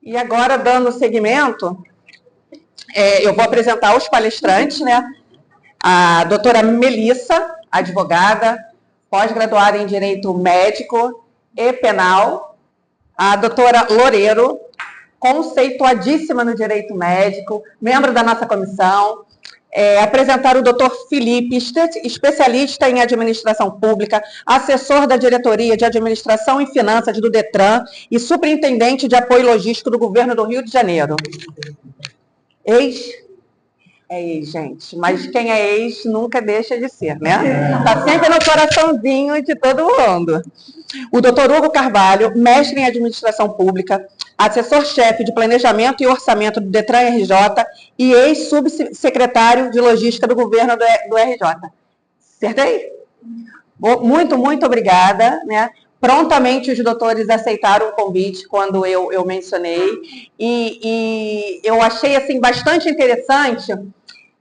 E agora, dando seguimento, eu vou apresentar os palestrantes, né? A doutora Melissa, advogada, pós-graduada em Direito Médico e Penal. A doutora Loureiro, conceituadíssima no Direito Médico, membro da nossa comissão. Apresentar o doutor Felipe, especialista em administração pública, assessor da Diretoria de Administração e Finanças do DETRAN e superintendente de apoio logístico do Governo do Rio de Janeiro. É ex, gente, mas quem é ex nunca deixa de ser, né? Está sempre no coraçãozinho de todo mundo. O doutor Hugo Carvalho, mestre em administração pública, assessor-chefe de planejamento e orçamento do DETRAN RJ e ex-subsecretário de logística do governo do RJ. Acertei? Muito, muito obrigada, né? Prontamente os doutores aceitaram o convite quando eu mencionei, e eu achei assim, bastante interessante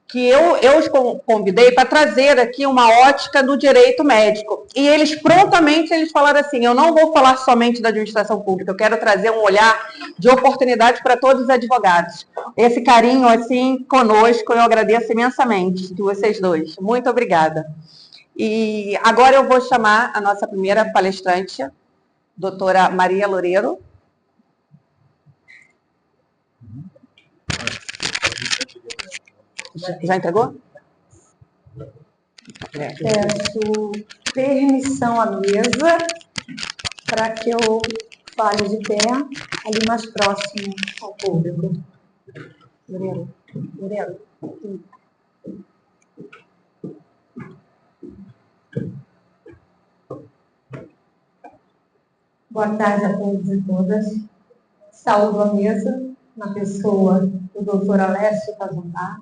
que eu os convidei para trazer aqui uma ótica do direito médico. E eles prontamente falaram assim, eu não vou falar somente da administração pública, eu quero trazer um olhar de oportunidade para todos os advogados. Esse carinho assim conosco, eu agradeço imensamente de vocês dois. Muito obrigada. E agora eu vou chamar a nossa primeira palestrante, doutora Maria Loureiro. Já entregou? Peço permissão à mesa para que eu fale de pé, ali mais próximo ao público. Loureiro. Boa tarde a todos e todas. Saúdo a mesa, na pessoa do doutor Alessio Cazandá.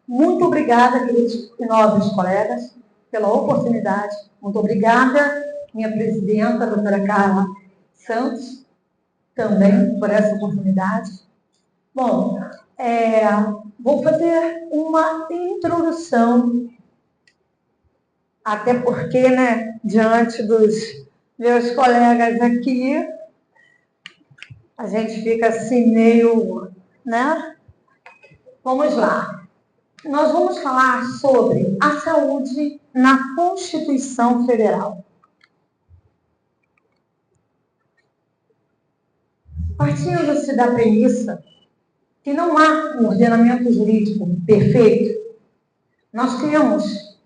Muito obrigada, queridos e nobres colegas, pela oportunidade. Muito obrigada, minha presidenta, a doutora Carla Santos, também por essa oportunidade. Bom, vou fazer uma introdução, até porque, né, diante dos meus colegas aqui, a gente fica assim meio, né? Vamos lá. Nós vamos falar sobre a saúde na Constituição Federal. Partindo-se da premissa que não há um ordenamento jurídico perfeito, nós temos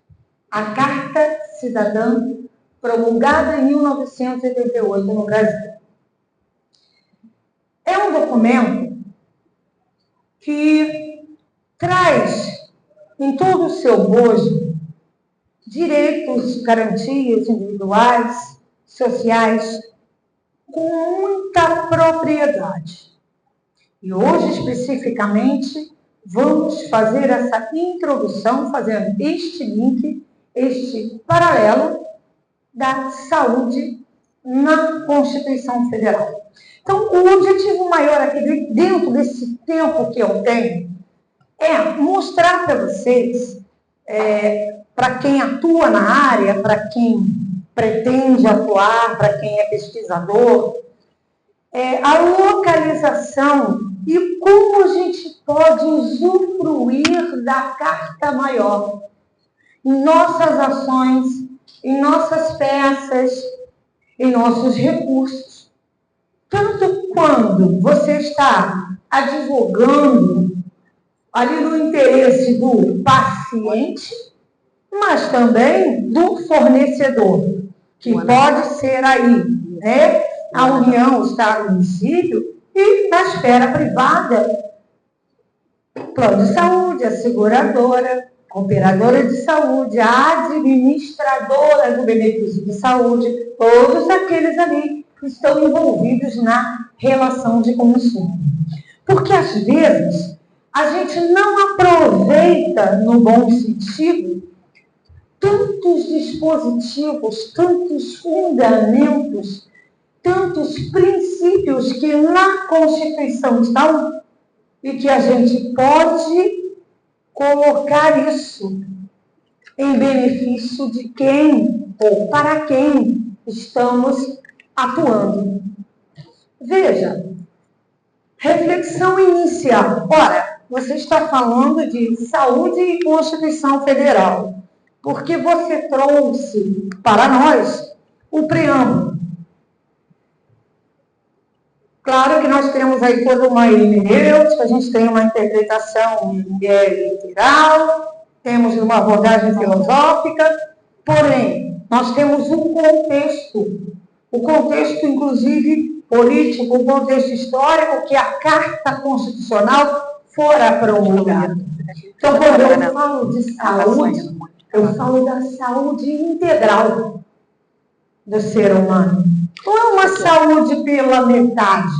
a Carta Cidadã promulgada em 1988 no Brasil. É um documento que traz em todo o seu bojo direitos, garantias individuais, sociais, com muita propriedade. E hoje, especificamente, vamos fazer essa introdução, fazendo este link, este paralelo da saúde na Constituição Federal. Então, o objetivo maior aqui, dentro desse tempo que eu tenho, é mostrar para vocês, para quem atua na área, para quem pretende atuar, para quem é pesquisador, a localização e como a gente pode usufruir da Carta Maior em nossas ações, em nossas peças, em nossos recursos. Tanto quando você está advogando ali no interesse do paciente, mas também do fornecedor, que pode ser aí, né, a União, o Estado, o município, e na esfera privada, plano de saúde, a seguradora, a operadora de saúde, a administradora do benefício de saúde, todos aqueles ali que estão envolvidos na relação de consumo. Porque, às vezes, a gente não aproveita, no bom sentido, tantos dispositivos, tantos fundamentos, tantos princípios que na Constituição estão e que a gente pode colocar isso em benefício de quem ou para quem estamos atuando. Veja, Reflexão inicial. Ora, você está falando de saúde e Constituição Federal, porque você trouxe para nós o preâmbulo. Claro que nós temos aí toda uma hermenêutica, a gente tem uma interpretação literal, temos uma abordagem filosófica, porém, nós temos um contexto, inclusive, político, um contexto histórico, que a Carta Constitucional fora promulgada. Então, quando eu falo de saúde, eu falo da saúde integral do ser humano. Não é uma saúde pela metade,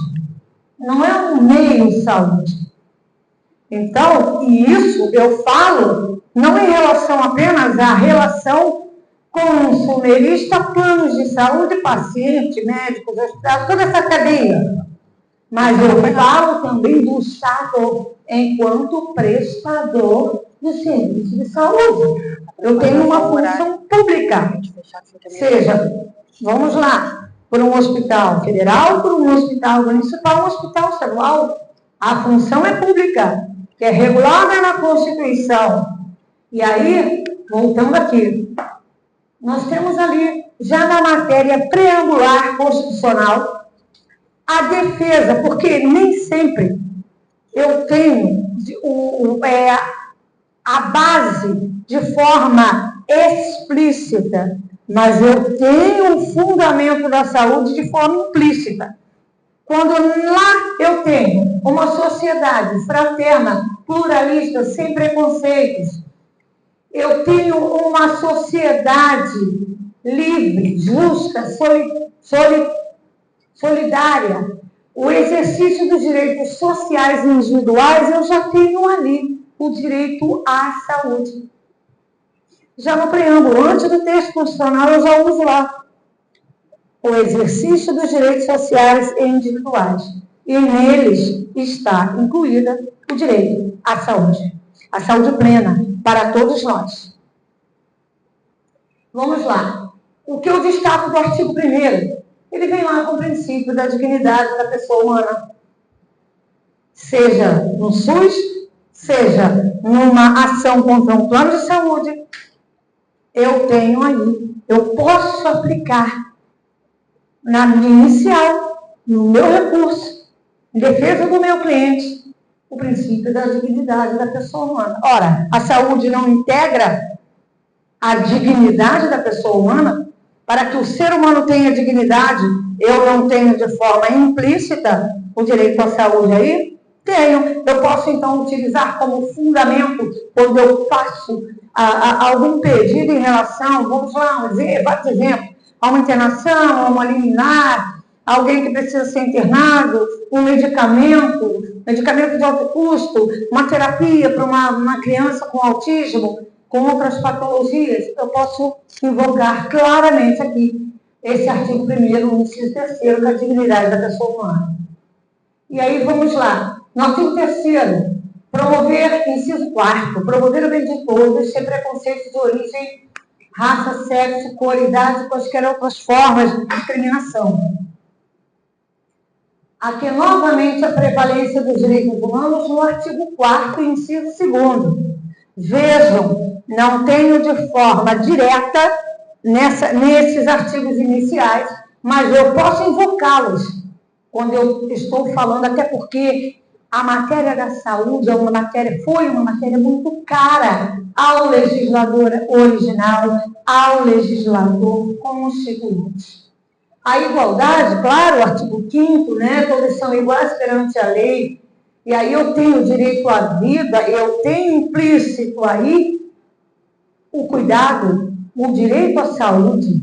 não é um meio saúde. Então, e isso eu falo não em relação apenas à relação consumerista, planos de saúde, paciente, médicos, hospitais, toda essa cadeia. Mas eu falo também do Estado enquanto prestador de serviço de saúde. Eu tenho uma função pública, seja, vamos lá, por um hospital federal, por um hospital municipal, um hospital estadual. A função é pública, que é regulada na Constituição. E aí, voltando aqui, nós temos ali, já na matéria preambular constitucional, a defesa, porque nem sempre eu tenho a base de forma explícita, mas eu tenho um fundamento da saúde de forma implícita. Quando lá eu tenho uma sociedade fraterna, pluralista, sem preconceitos, eu tenho uma sociedade livre, justa, solidária, o exercício dos direitos sociais e individuais, eu já tenho ali o direito à saúde. Já no preâmbulo, antes do texto constitucional, eu já uso lá o exercício dos direitos sociais e individuais. E neles está incluída o direito à saúde plena para todos nós. Vamos lá. O que eu destaco do artigo 1º? Ele vem lá com o princípio da dignidade da pessoa humana. Seja no SUS, seja numa ação contra um plano de saúde, eu tenho aí, eu posso aplicar na minha inicial, no meu recurso, em defesa do meu cliente, o princípio da dignidade da pessoa humana. Ora, a saúde não integra a dignidade da pessoa humana? Para que o ser humano tenha dignidade, eu não tenho de forma implícita o direito à saúde aí? Tenho. Eu posso, então, utilizar como fundamento, quando eu faço algum pedido em relação, vamos lá, vários exemplos, a uma internação, a uma liminar, alguém que precisa ser internado, um medicamento de alto custo, uma terapia para uma criança com autismo, com outras patologias, eu posso invocar claramente aqui esse artigo 1º, inciso 3º, que é a dignidade da pessoa humana. E aí, vamos lá. No artigo 3º, promover, inciso 4º, promover o bem de todos, sem preconceito de origem, raça, sexo, cor, idade e quaisquer outras formas de discriminação. Aqui, novamente, a prevalência dos direitos humanos no artigo 4º, inciso 2º. Vejam, não tenho de forma direta nesses artigos iniciais, mas eu posso invocá-los quando eu estou falando, até porque a matéria da saúde foi uma matéria muito cara ao legislador original, ao legislador constituinte. A igualdade, claro, o artigo 5º, né, todos são iguais perante a lei, e aí eu tenho o direito à vida, eu tenho implícito aí o cuidado, o direito à saúde.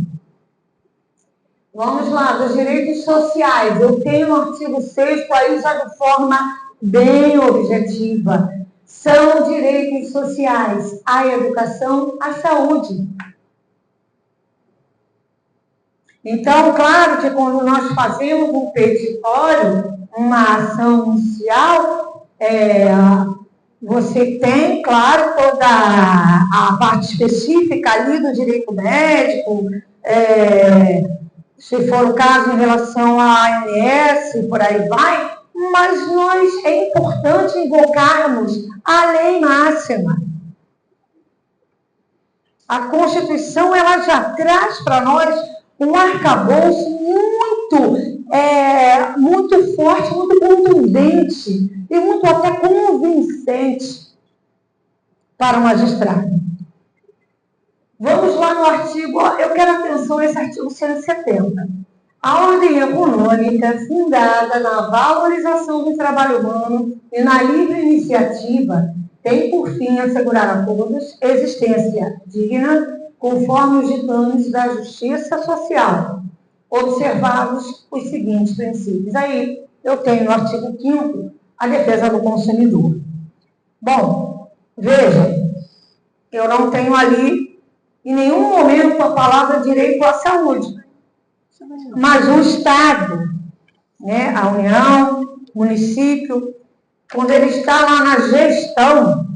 Vamos lá, dos direitos sociais, eu tenho no artigo 6º, aí já de forma bem objetiva, são direitos sociais, a educação, a saúde. Então, claro que quando nós fazemos um petitório, uma ação inicial, você tem, claro, toda a parte específica ali do direito médico, se for o caso em relação à ANS, por aí vai, mas é importante invocarmos a lei máxima. A Constituição, ela já traz para nós um arcabouço muito forte, muito contundente e muito até convincente para o magistrado. Vamos lá no artigo, eu quero atenção nesse artigo 170. A ordem econômica, fundada na valorização do trabalho humano e na livre iniciativa, tem por fim assegurar a todos existência digna, conforme os ditames da justiça social, observados os seguintes princípios. Aí eu tenho no artigo 5º a defesa do consumidor. Bom, veja, eu não tenho ali em nenhum momento a palavra direito à saúde, mas o Estado, né, a União, o município, quando ele está lá na gestão,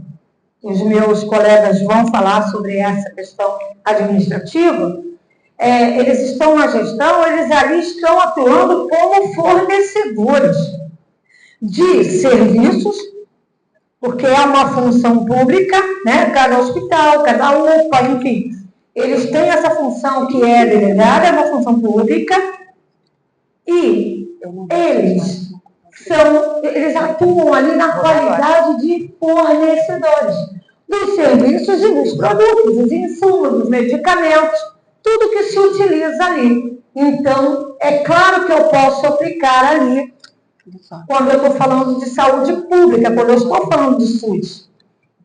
os meus colegas vão falar sobre essa questão administrativa, eles estão na gestão, eles ali estão atuando como fornecedores de serviços, porque é uma função pública, né? Cada hospital, cada UPA, enfim, eles têm essa função que é delegada, é uma função pública, e eles atuam ali na qualidade de fornecedores dos serviços e dos produtos, dos insumos, dos medicamentos, tudo que se utiliza ali. Então, é claro que eu posso aplicar ali, quando eu estou falando de saúde pública, quando eu estou falando de SUS.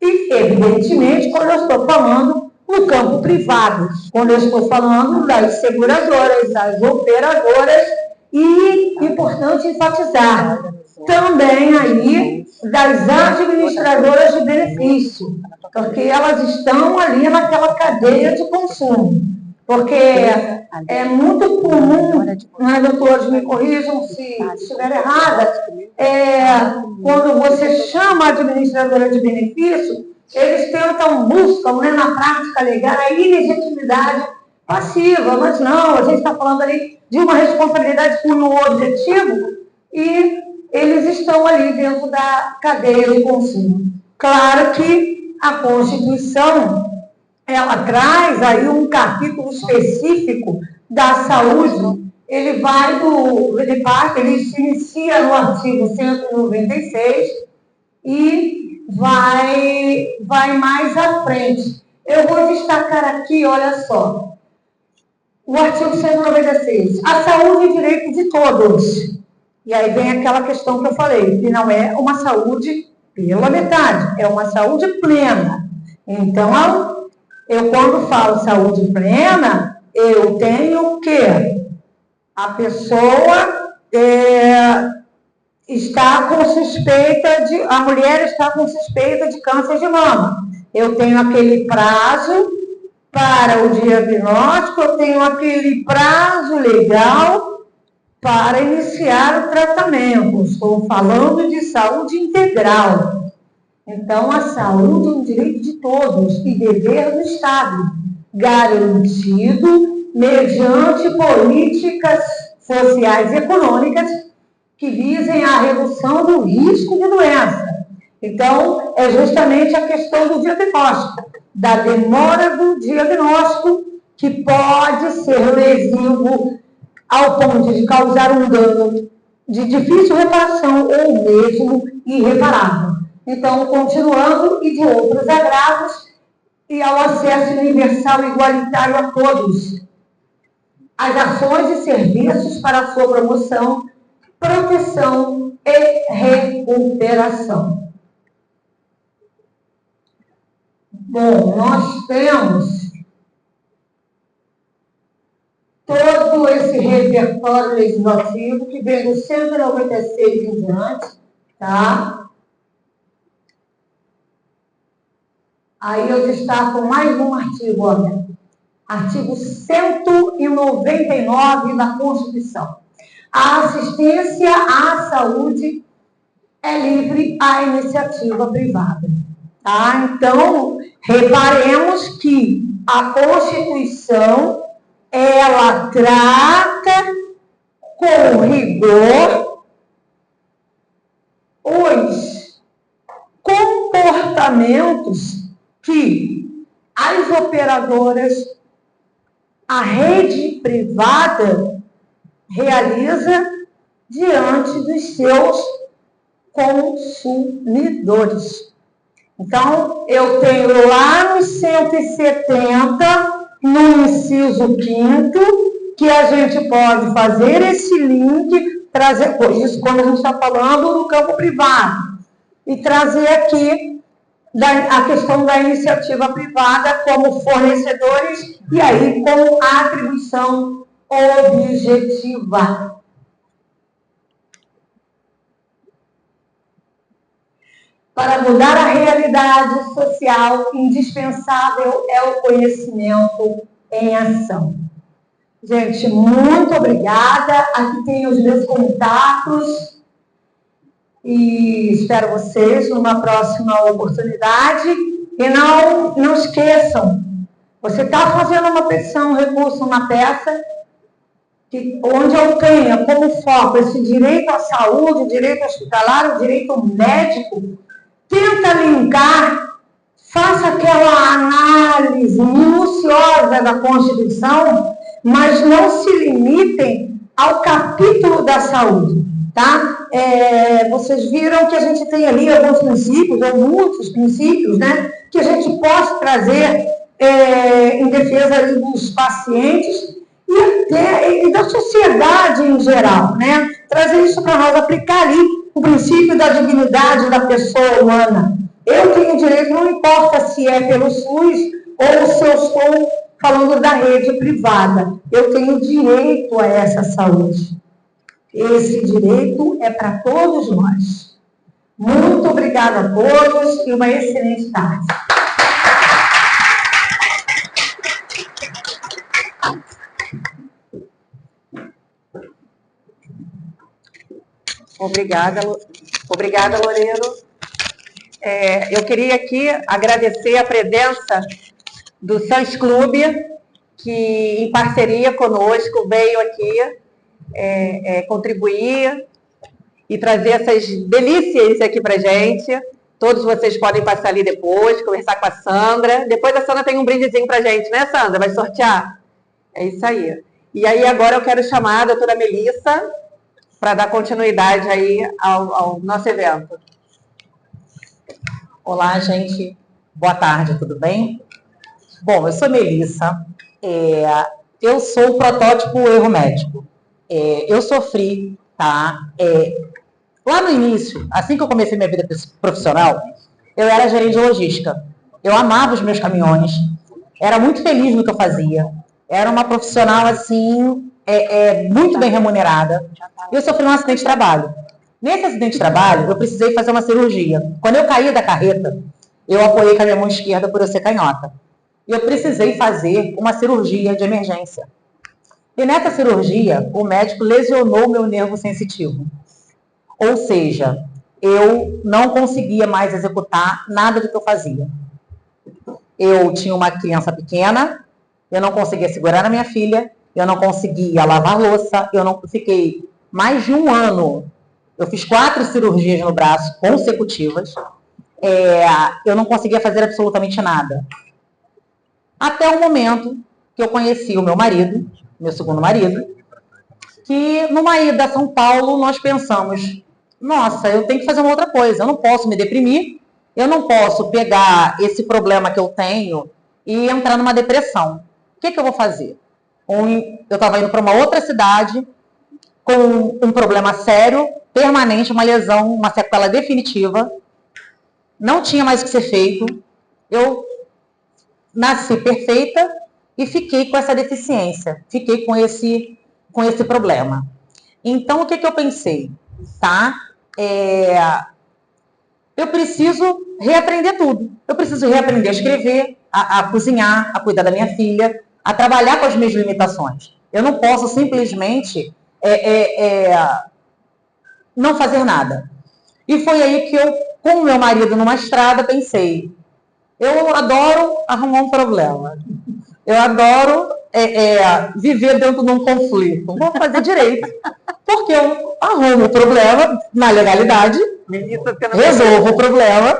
E, evidentemente, quando eu estou falando no campo privado, quando eu estou falando das seguradoras, das operadoras, e, importante enfatizar, também aí das administradoras de benefício, porque elas estão ali naquela cadeia de consumo. Porque é muito comum, né, doutores, me corrijam se estiver errada, quando você chama a administradora de benefício, eles buscam, né, na prática legal, a ilegitimidade passiva, mas não, a gente está falando ali de uma responsabilidade com um objetivo e eles estão ali dentro da cadeia de consumo. Claro que a Constituição, ela traz aí um capítulo específico da saúde, ele se inicia no artigo 196 e vai mais à frente. Eu vou destacar aqui, olha só, o artigo 196, a saúde é direito de todos. E aí vem aquela questão que eu falei, que não é uma saúde pela metade, é uma saúde plena. Então, eu quando falo saúde plena, eu tenho o quê? A pessoa está com suspeita a mulher está com suspeita de câncer de mama. Eu tenho aquele prazo para o diagnóstico, eu tenho aquele prazo legal para iniciar o tratamento. Estou falando de saúde integral. Então, a saúde é um direito de todos e dever do Estado, garantido mediante políticas sociais e econômicas que visem a redução do risco de doença. Então, é justamente a questão do diagnóstico, da demora do diagnóstico, que pode ser lesivo ao ponto de causar um dano de difícil reparação ou mesmo irreparável. Então, continuando, e de outros agravos, e ao acesso universal e igualitário a todos. As ações e serviços para a sua promoção, proteção e recuperação. Bom, nós temos todo esse repertório legislativo que vem do 196 em diante, tá? Aí eu destaco mais um artigo, olha. Artigo 199 da Constituição. A assistência à saúde é livre à iniciativa privada. Tá? Então, reparemos que a Constituição, ela trata com rigor operadoras, a rede privada realiza diante dos seus consumidores. Então, eu tenho lá no 170, no inciso 5º, que a gente pode fazer esse link, trazer, por isso, quando a gente está falando do campo privado, e trazer aqui a questão da iniciativa privada como fornecedores e aí com a atribuição objetiva. Para mudar a realidade social, indispensável é o conhecimento em ação. Gente, muito obrigada. Aqui tem os meus contatos. E espero vocês numa próxima oportunidade. E não esqueçam, você está fazendo uma petição, um recurso, uma peça, onde eu tenha como foco esse direito à saúde, o direito hospitalar, o direito médico. Tenta linkar, faça aquela análise minuciosa da Constituição, mas não se limitem ao capítulo da saúde, tá? Vocês viram que a gente tem ali alguns princípios, ou muitos princípios, né? Que a gente possa trazer em defesa ali dos pacientes e até e da sociedade em geral, né? Trazer isso para nós, aplicar ali o princípio da dignidade da pessoa humana. Eu tenho direito, não importa se é pelo SUS ou se eu estou falando da rede privada. Eu tenho direito a essa saúde. Esse direito é para todos nós. Muito obrigada a todos e uma excelente tarde. Obrigada, Loureiro. Eu queria aqui agradecer a presença do Sans Clube, que em parceria conosco veio aqui contribuir e trazer essas delícias aqui para gente. Todos vocês podem passar ali depois, conversar com a Sandra. Depois a Sandra tem um brindezinho para gente, né, Sandra? Vai sortear? É isso aí. E aí agora eu quero chamar a doutora Melissa para dar continuidade aí ao nosso evento. Olá, gente. Boa tarde, tudo bem? Bom, eu sou Melissa. Eu sou o protótipo erro médico. Eu sofri, tá? Lá no início, assim que eu comecei minha vida profissional, eu era gerente de logística. Eu amava os meus caminhões, era muito feliz no que eu fazia. Era uma profissional, assim, muito bem remunerada. Eu sofri um acidente de trabalho. Nesse acidente de trabalho, eu precisei fazer uma cirurgia. Quando eu caí da carreta, eu apoiei com a minha mão esquerda por eu ser canhota. E eu precisei fazer uma cirurgia de emergência. E nessa cirurgia, o médico lesionou meu nervo sensitivo. Ou seja, eu não conseguia mais executar nada do que eu fazia. Eu tinha uma criança pequena, eu não conseguia segurar a minha filha, eu não conseguia lavar louça, eu não fiquei mais de um ano. Eu fiz 4 cirurgias no braço consecutivas. Eu não conseguia fazer absolutamente nada. Até o momento que eu conheci o meu marido, meu segundo marido, que numa ida a São Paulo nós pensamos, nossa, eu tenho que fazer uma outra coisa, eu não posso me deprimir, eu não posso pegar esse problema que eu tenho e entrar numa depressão. O que eu vou fazer? Eu estava indo para uma outra cidade com um problema sério, permanente, uma lesão, uma sequela definitiva, não tinha mais o que ser feito, eu nasci perfeita e fiquei com essa deficiência, fiquei com esse problema. Então, o que eu pensei? Tá? Eu preciso reaprender tudo. Eu preciso reaprender a escrever, a cozinhar, a cuidar da minha filha, a trabalhar com as minhas limitações. Eu não posso simplesmente não fazer nada. E foi aí que eu, com o meu marido numa estrada, pensei, eu adoro arrumar um problema. Eu adoro viver dentro de um conflito. Vou fazer direito. Porque eu arrumo o problema na legalidade, resolvo o problema,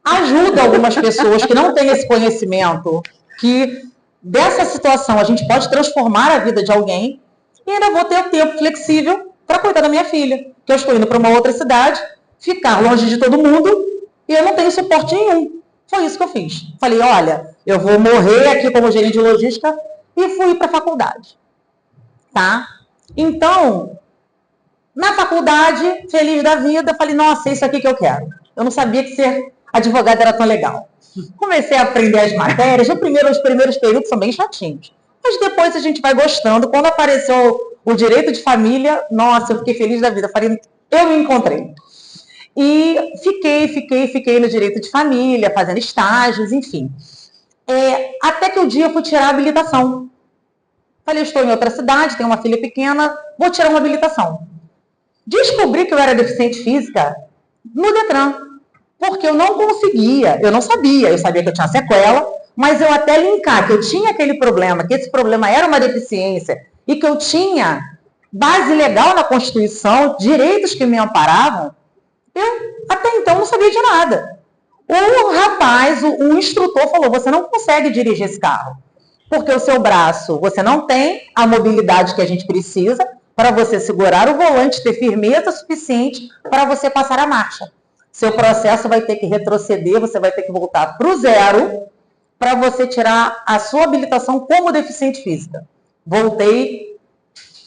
ajuda algumas pessoas que não têm esse conhecimento, que dessa situação a gente pode transformar a vida de alguém, e ainda vou ter o tempo flexível para cuidar da minha filha, que eu estou indo para uma outra cidade, ficar longe de todo mundo, e eu não tenho suporte nenhum. Foi isso que eu fiz. Falei, olha, eu vou morrer aqui como gerente de logística, e fui para a faculdade. Tá? Então, na faculdade, feliz da vida, falei, nossa, é isso aqui que eu quero. Eu não sabia que ser advogada era tão legal. Comecei a aprender as matérias, os primeiros períodos são bem chatinhos. Mas depois a gente vai gostando. Quando apareceu o direito de família, nossa, eu fiquei feliz da vida. Falei, eu me encontrei. E fiquei no direito de família, fazendo estágios, enfim. Até que um dia eu fui tirar a habilitação. Falei, estou em outra cidade, tenho uma filha pequena, vou tirar uma habilitação. Descobri que eu era deficiente física no Detran, porque eu não conseguia, eu não sabia, eu sabia que eu tinha sequela, mas eu até linkar que eu tinha aquele problema, que esse problema era uma deficiência, e que eu tinha base legal na Constituição, direitos que me amparavam, eu até então não sabia de nada. O rapaz, o instrutor falou, você não consegue dirigir esse carro, porque o seu braço, você não tem a mobilidade que a gente precisa para você segurar o volante, ter firmeza suficiente para você passar a marcha. Seu processo vai ter que retroceder, você vai ter que voltar para o zero para você tirar a sua habilitação como deficiente física. Voltei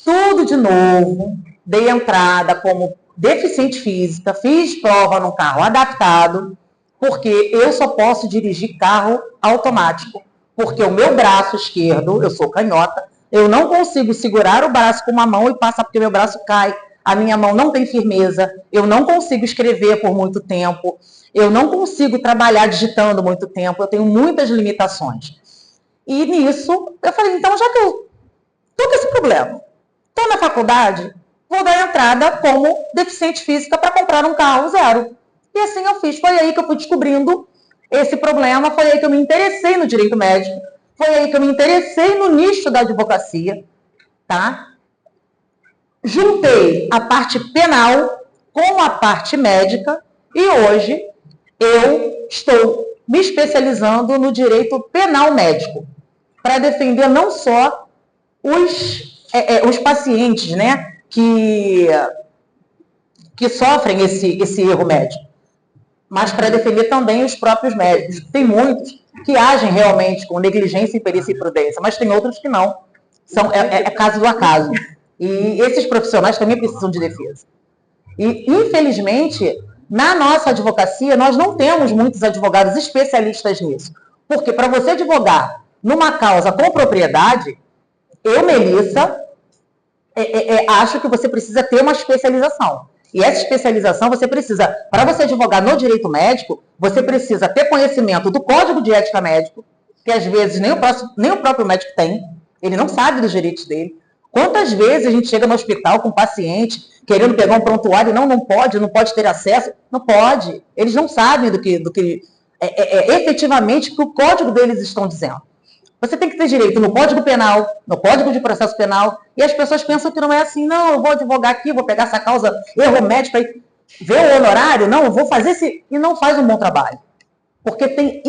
tudo de novo, dei entrada como deficiente física, fiz prova num carro adaptado, porque eu só posso dirigir carro automático, porque o meu braço esquerdo, eu sou canhota, eu não consigo segurar o braço com uma mão e passar porque meu braço cai, a minha mão não tem firmeza, eu não consigo escrever por muito tempo, eu não consigo trabalhar digitando muito tempo, eu tenho muitas limitações. E nisso, eu falei, então já que eu tô com esse problema, estou na faculdade, vou dar entrada como deficiente física para comprar um carro zero. E assim eu fiz. Foi aí que eu fui descobrindo esse problema, foi aí que eu me interessei no direito médico, foi aí que eu me interessei no nicho da advocacia, tá? Juntei a parte penal com a parte médica e hoje eu estou me especializando no direito penal médico, para defender não só os pacientes, né, que sofrem esse erro médico, mas para defender também os próprios médicos. Tem muitos que agem realmente com negligência, imperícia e imprudência, mas tem outros que não. É caso do acaso. E esses profissionais também precisam de defesa. E, infelizmente, na nossa advocacia, nós não temos muitos advogados especialistas nisso. Porque para você advogar numa causa com propriedade, eu, Melissa, acho que você precisa ter uma especialização. E essa especialização você precisa, para você advogar no direito médico, você precisa ter conhecimento do Código de Ética Médico, que às vezes nem o próprio médico tem, ele não sabe dos direitos dele. Quantas vezes a gente chega no hospital com um paciente querendo pegar um prontuário e não pode ter acesso? Não pode. Eles não sabem do que efetivamente que o código deles estão dizendo. Você tem que ter direito no Código Penal, no Código de Processo Penal, e as pessoas pensam que não é assim, não, eu vou advogar aqui, vou pegar essa causa erro médico aí, ver o honorário, não, eu vou fazer e não faz um bom trabalho. Porque tem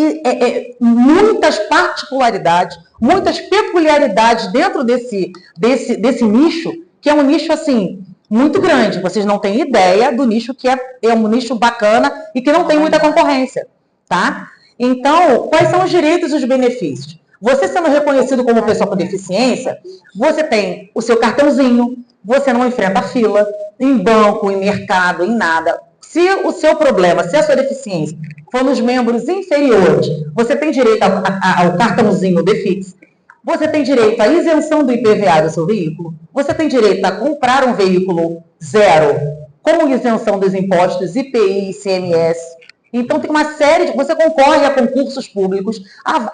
muitas particularidades, muitas peculiaridades dentro desse nicho, que é um nicho, assim, muito grande. Vocês não têm ideia do nicho que é um nicho bacana e que não tem muita concorrência, tá? Então, quais são os direitos e os benefícios? Você sendo reconhecido como pessoa com deficiência, você tem o seu cartãozinho, você não enfrenta fila em banco, em mercado, em nada. Se o seu problema, se a sua deficiência for nos membros inferiores, você tem direito ao cartãozinho DEFIX, você tem direito à isenção do IPVA do seu veículo, você tem direito a comprar um veículo zero com isenção dos impostos IPI, ICMS. Então, tem uma série você concorre a concursos públicos.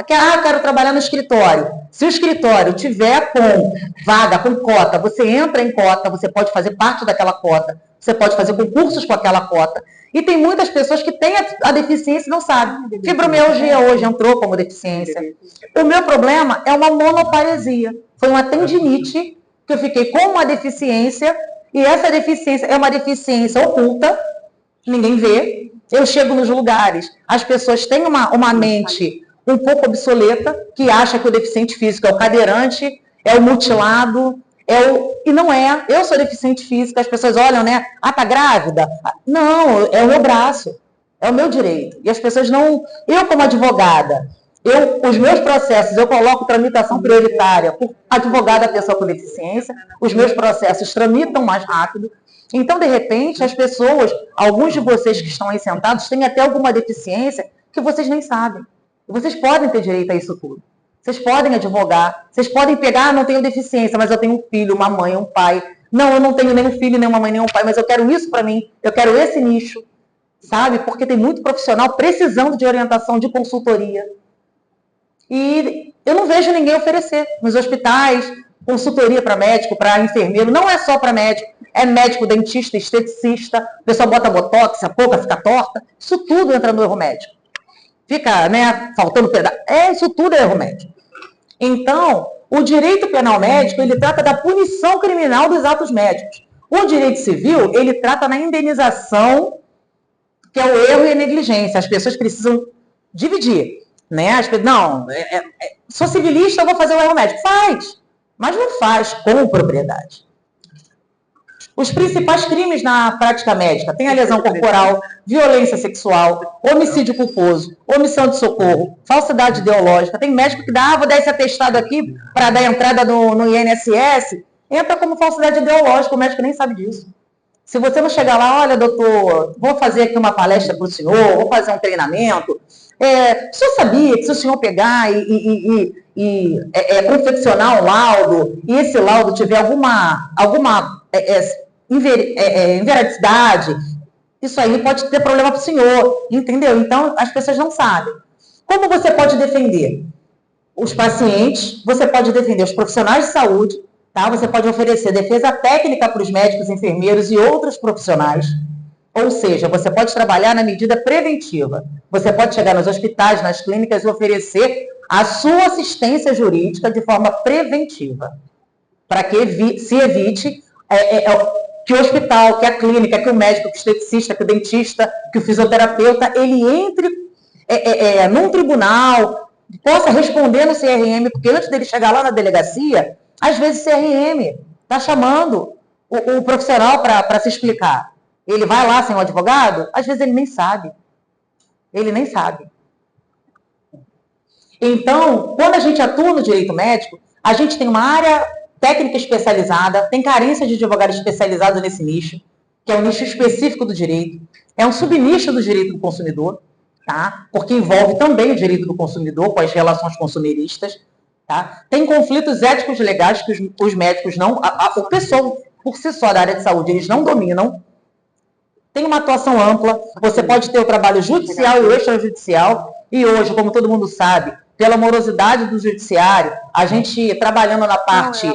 Quero trabalhar no escritório. Se o escritório tiver com vaga, com cota, você entra em cota, você pode fazer parte daquela cota, você pode fazer concursos com aquela cota. E tem muitas pessoas que têm a deficiência e não sabem. Fibromialgia hoje entrou como deficiência. O meu problema é uma monoparesia. Foi uma tendinite que eu fiquei com uma deficiência, e essa deficiência é uma deficiência oculta, ninguém vê. Eu chego nos lugares, as pessoas têm uma mente um pouco obsoleta, que acha que o deficiente físico é o cadeirante, é o mutilado, e não é. Eu sou deficiente física, as pessoas olham, né? Ah, tá grávida? Não, é o meu braço, é o meu direito. E as pessoas não... Eu, como advogada, os meus processos, eu coloco tramitação prioritária por advogada pessoa com deficiência, os meus processos tramitam mais rápido. Então, de repente, as pessoas, alguns de vocês que estão aí sentados, têm até alguma deficiência que vocês nem sabem. E vocês podem ter direito a isso tudo. Vocês podem advogar, vocês podem pegar, não tenho deficiência, mas eu tenho um filho, uma mãe, um pai. Não, eu não tenho nem um filho, nem uma mãe, nem um pai, mas eu quero isso para mim, eu quero esse nicho, sabe? Porque tem muito profissional precisando de orientação, de consultoria. E eu não vejo ninguém oferecer nos hospitais, consultoria para médico, para enfermeiro, não é só para médico, é médico, dentista, esteticista, a pessoa bota botox, a boca fica torta, isso tudo entra no erro médico. Fica, né, faltando pedaço. Isso tudo é erro médico. Então, o direito penal médico, ele trata da punição criminal dos atos médicos. O direito civil, ele trata na indenização, que é o erro e a negligência. As pessoas precisam dividir, né? Não, sou civilista, eu vou fazer o erro médico. Faz, mas não faz com propriedade. Os principais crimes na prática médica tem a lesão corporal, violência sexual, homicídio culposo, omissão de socorro, falsidade ideológica. Tem médico que dá, vou dar esse atestado aqui para dar entrada no INSS, entra como falsidade ideológica, o médico nem sabe disso. Se você não chegar lá, olha, doutor, vou fazer aqui uma palestra para o senhor, vou fazer um treinamento. O senhor sabia que se o senhor pegar e confeccionar um laudo, e esse laudo tiver alguma inveracidade, isso aí pode ter problema para o senhor, entendeu? Então, as pessoas não sabem. Como você pode defender os pacientes, você pode defender os profissionais de saúde, tá? Você pode oferecer defesa técnica para os médicos, enfermeiros e outros profissionais. Ou seja, você pode trabalhar na medida preventiva. Você pode chegar nos hospitais, nas clínicas e oferecer a sua assistência jurídica de forma preventiva, para que se evite que o hospital, que a clínica, que o médico, que o esteticista, que o dentista, que o fisioterapeuta, ele entre num tribunal, possa responder no CRM, porque antes dele chegar lá na delegacia, às vezes o CRM está chamando o profissional para se explicar. Ele vai lá sem o advogado? Às vezes ele nem sabe. Ele nem sabe. Então, quando a gente atua no direito médico, a gente tem uma área técnica especializada, tem carência de advogado especializado nesse nicho, que é um nicho específico do direito, é um subnicho do direito do consumidor, tá? Porque envolve também o direito do consumidor com as relações consumeristas, tá? Tem conflitos éticos legais que os médicos não... O pessoal, por si só, da área de saúde, eles não dominam. Tem uma atuação ampla, você pode ter o trabalho judicial e o extrajudicial, e hoje, como todo mundo sabe, pela morosidade do judiciário, a gente trabalhando na parte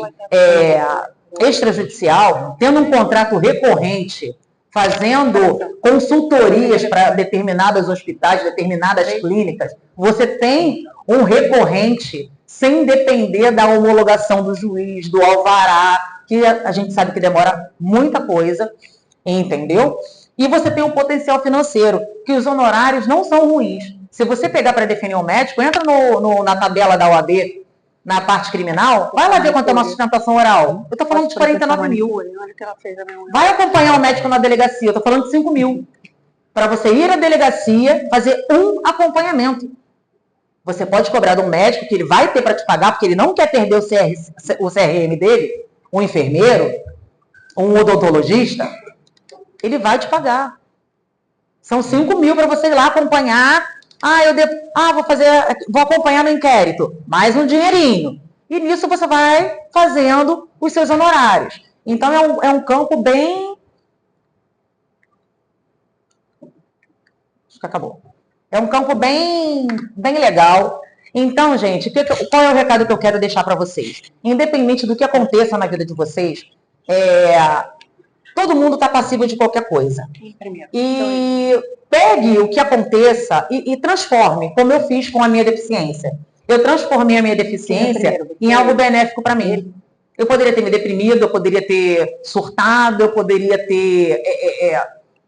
extrajudicial, tendo um contrato recorrente, fazendo consultorias para determinados hospitais, determinadas clínicas, você tem um recorrente sem depender da homologação do juiz, do alvará, que a gente sabe que demora muita coisa, entendeu? E você tem um potencial financeiro, que os honorários não são ruins. Se você pegar para definir um médico, entra na tabela da OAB, na parte criminal, vai lá ver quanto é uma sustentação oral. Eu estou falando de 49 mil. Vai acompanhar o médico na delegacia, eu estou falando de 5 mil. Para você ir à delegacia, fazer um acompanhamento. Você pode cobrar de um médico que ele vai ter para te pagar, porque ele não quer perder o CRM dele, um enfermeiro, um odontologista, ele vai te pagar. São 5 mil para você ir lá acompanhar. Vou acompanhar no inquérito. Mais um dinheirinho. E nisso você vai fazendo os seus honorários. Então, é um campo bem... Acho que acabou. É um campo bem legal. Então, gente, qual é o recado que eu quero deixar para vocês? Independente do que aconteça na vida de vocês, todo mundo está passível de qualquer coisa. E pegue o que aconteça e transforme, como eu fiz com a minha deficiência. Eu transformei a minha deficiência em algo benéfico para mim. Eu poderia ter me deprimido, eu poderia ter surtado, eu poderia ter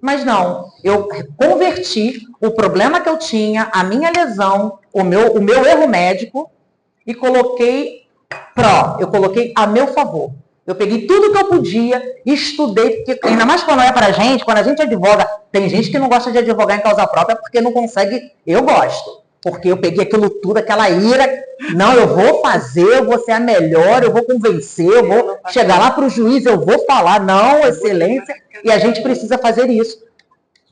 Mas não, eu converti o problema que eu tinha, a minha lesão, o meu erro médico, e coloquei eu coloquei a meu favor. Eu peguei tudo que eu podia, estudei, porque ainda mais quando é pra gente, quando a gente advoga, tem gente que não gosta de advogar em causa própria porque não consegue, eu gosto. Porque eu peguei aquilo tudo, aquela ira, não, eu vou fazer, eu vou ser a melhor, eu vou convencer, eu vou chegar lá pro juiz, eu vou falar, não, excelência, e a gente precisa fazer isso.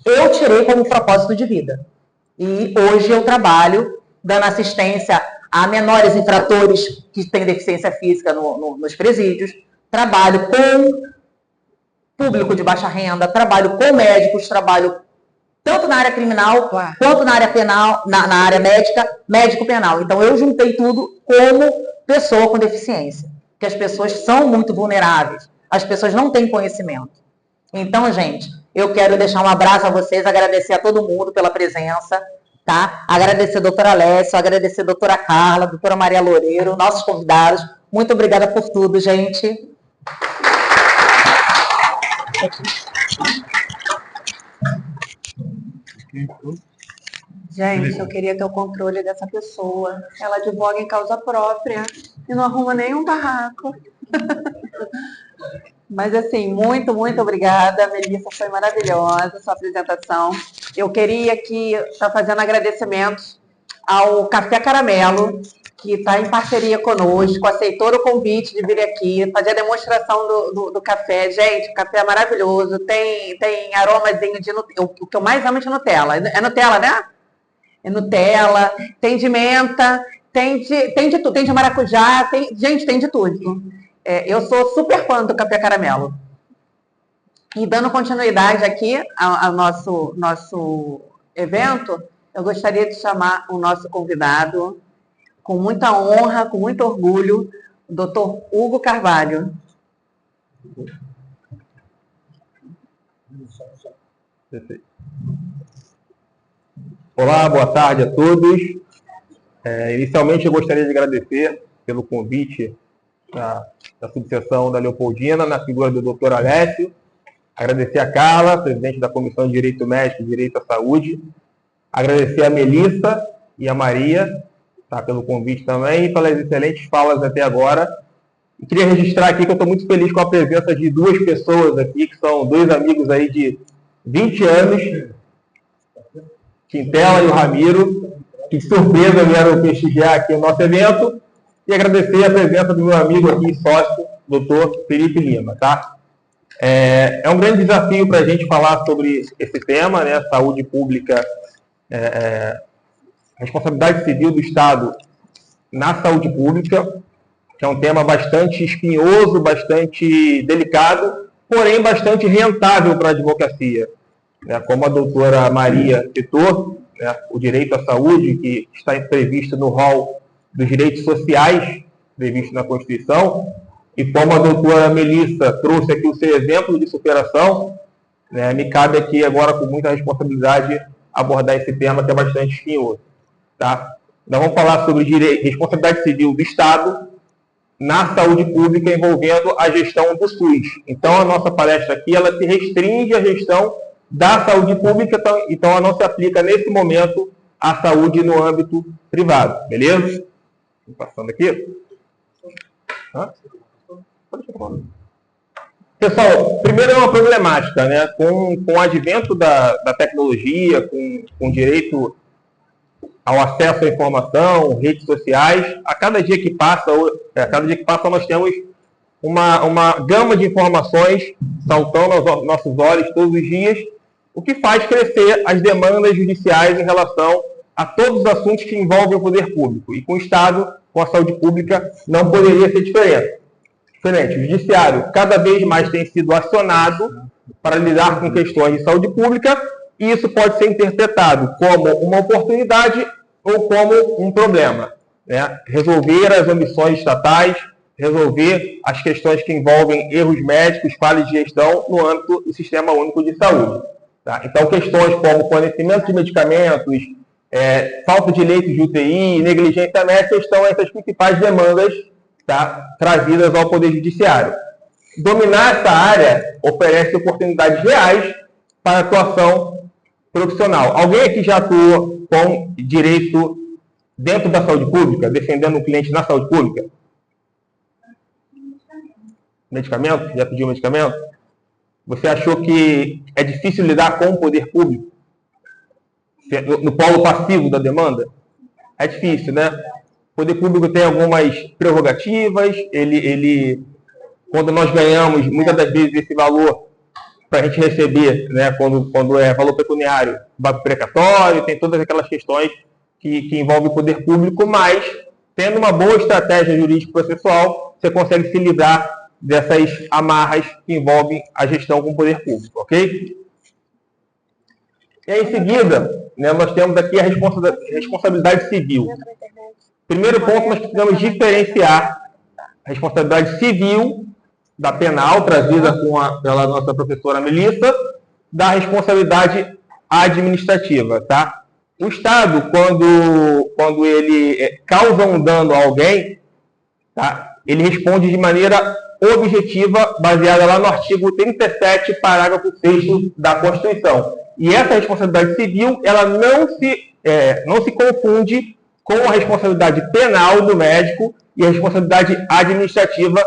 Eu tirei como propósito de vida. E hoje eu trabalho dando assistência a menores infratores que têm deficiência física nos presídios, trabalho com público de baixa renda, trabalho com médicos, trabalho tanto na área criminal, quanto na área penal, na área médica, médico-penal. Então, eu juntei tudo como pessoa com deficiência, porque as pessoas são muito vulneráveis, as pessoas não têm conhecimento. Então, gente, eu quero deixar um abraço a vocês, agradecer a todo mundo pela presença, tá? Agradecer a doutora Alessia, agradecer a doutora Carla, a doutora Maria Loureiro, nossos convidados. Muito obrigada por tudo, gente. Gente, eu queria ter o controle dessa pessoa. Ela advoga em causa própria e não arruma nenhum barraco. Mas, assim, muito, muito obrigada, Melissa, foi maravilhosa a sua apresentação. Eu queria aqui estar fazendo agradecimentos ao Café Caramelo, que está em parceria conosco, aceitou o convite de vir aqui, fazer a demonstração do café. Gente, o café é maravilhoso, tem aromazinho de Nutella. O que eu mais amo é de Nutella. É Nutella, né? É Nutella, tem de menta, tem de tudo, tem de maracujá, gente, tem de tudo. Eu sou super fã do Café Caramelo. E dando continuidade aqui ao nosso evento, eu gostaria de chamar o nosso convidado, com muita honra, com muito orgulho, o Dr. Hugo Carvalho. Perfeito. Olá, boa tarde a todos. Inicialmente, eu gostaria de agradecer pelo convite da subseção da Leopoldina, na figura do Dr. Alessio. Agradecer a Carla, presidente da Comissão de Direito Médico e Direito à Saúde. Agradecer a Melissa e a Maria, pelo convite também e pelas excelentes falas até agora. E queria registrar aqui que eu estou muito feliz com a presença de duas pessoas aqui, que são dois amigos aí de 20 anos, Quintela e o Ramiro, que de surpresa vieram prestigiar aqui o nosso evento, e agradecer a presença do meu amigo aqui, sócio, doutor Felipe Lima, tá? É um grande desafio para a gente falar sobre esse tema, né? Saúde pública, responsabilidade civil do Estado na saúde pública, que é um tema bastante espinhoso, bastante delicado, porém bastante rentável para a advocacia. Como a doutora Maria citou, o direito à saúde, que está previsto no rol dos direitos sociais, previsto na Constituição, e como a doutora Melissa trouxe aqui o seu exemplo de superação, me cabe aqui agora, com muita responsabilidade, abordar esse tema que é bastante espinhoso. Tá? Nós vamos falar sobre responsabilidade civil do Estado na saúde pública envolvendo a gestão do SUS. Então, a nossa palestra aqui, ela se restringe à gestão da saúde pública, então ela não se aplica, nesse momento, à saúde no âmbito privado. Beleza? Passando aqui. Pessoal, primeiro é uma problemática, né? Com o advento da tecnologia, com direito ao acesso à informação, redes sociais, a cada dia que passa nós temos uma gama de informações saltando aos nossos olhos todos os dias, o que faz crescer as demandas judiciais em relação a todos os assuntos que envolvem o poder público. E com o Estado, com a saúde pública, não poderia ser diferente. O judiciário cada vez mais tem sido acionado para lidar com questões de saúde pública, e isso pode ser interpretado como uma oportunidade ou como um problema. Resolver as omissões estatais, resolver as questões que envolvem erros médicos, falhas de gestão no âmbito do Sistema Único de Saúde. Tá? Então, questões como fornecimento de medicamentos, falta de leitos de UTI, negligência médica estão entre as principais demandas, tá, trazidas ao Poder Judiciário. Dominar essa área oferece oportunidades reais para atuação profissional. Alguém aqui já atuou com direito dentro da saúde pública, defendendo um cliente na saúde pública? Medicamento? Já pediu medicamento? Você achou que é difícil lidar com o poder público? No polo passivo da demanda? É difícil, né? O poder público tem algumas prerrogativas, quando nós ganhamos, muitas das vezes, esse valor para a gente receber, né, quando é valor pecuniário, precatório, tem todas aquelas questões que envolvem o poder público, mas, tendo uma boa estratégia jurídico-processual, você consegue se livrar dessas amarras que envolvem a gestão com o poder público, ok? E aí, em seguida, né, nós temos aqui a responsabilidade civil. Primeiro ponto, nós precisamos diferenciar a responsabilidade civil da penal, trazida pela nossa professora Melissa, da responsabilidade administrativa, tá? O Estado, quando ele causa um dano a alguém, tá? Ele responde de maneira objetiva, baseada lá no artigo 37, parágrafo 6º da Constituição. E essa responsabilidade civil, ela não se confunde com a responsabilidade penal do médico e a responsabilidade administrativa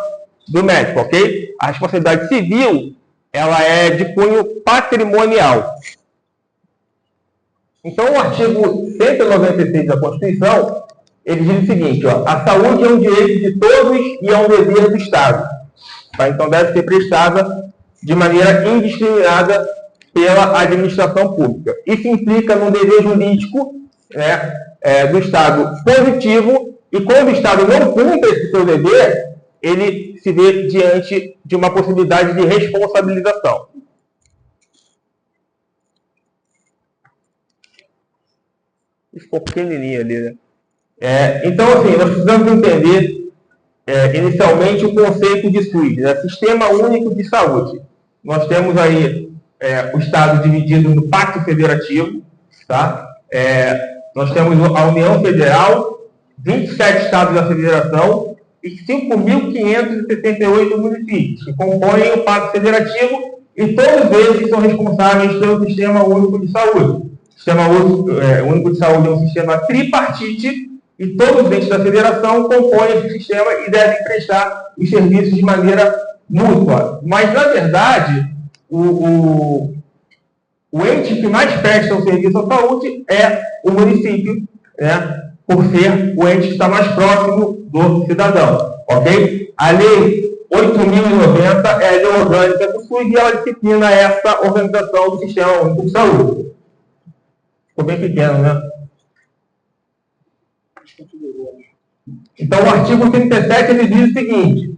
do médico, ok? A responsabilidade civil, ela é de cunho patrimonial. Então, o artigo 196 da Constituição, ele diz o seguinte, ó, a saúde é um direito de todos e é um dever do Estado. Tá? Então, deve ser prestada de maneira indiscriminada pela administração pública. Isso implica num dever jurídico, né, do Estado positivo, e quando o Estado não cumpre esse seu dever, ele se vê diante de uma possibilidade de responsabilização. Ficou pequenininho ali, né? Então, assim, nós precisamos entender inicialmente o conceito de SUS, né? Sistema Único de Saúde. Nós temos aí o Estado dividido no Pacto Federativo, tá? Nós temos a União Federal, 27 estados da Federação e 5.578 municípios, que compõem o Pacto Federativo, e todos eles são responsáveis pelo Sistema Único de Saúde. O Sistema Único de Saúde é um sistema tripartite, e todos os entes da Federação compõem esse sistema e devem prestar os serviços de maneira mútua. Mas, na verdade, o ente que mais presta o serviço à saúde é o município, né, por ser o ente que está mais próximo do cidadão, ok? A Lei 8.090 é a lei orgânica do SUS e ela disciplina essa organização do Sistema Único de Saúde. Ficou bem pequeno, né? Então, o artigo 37 ele diz o seguinte,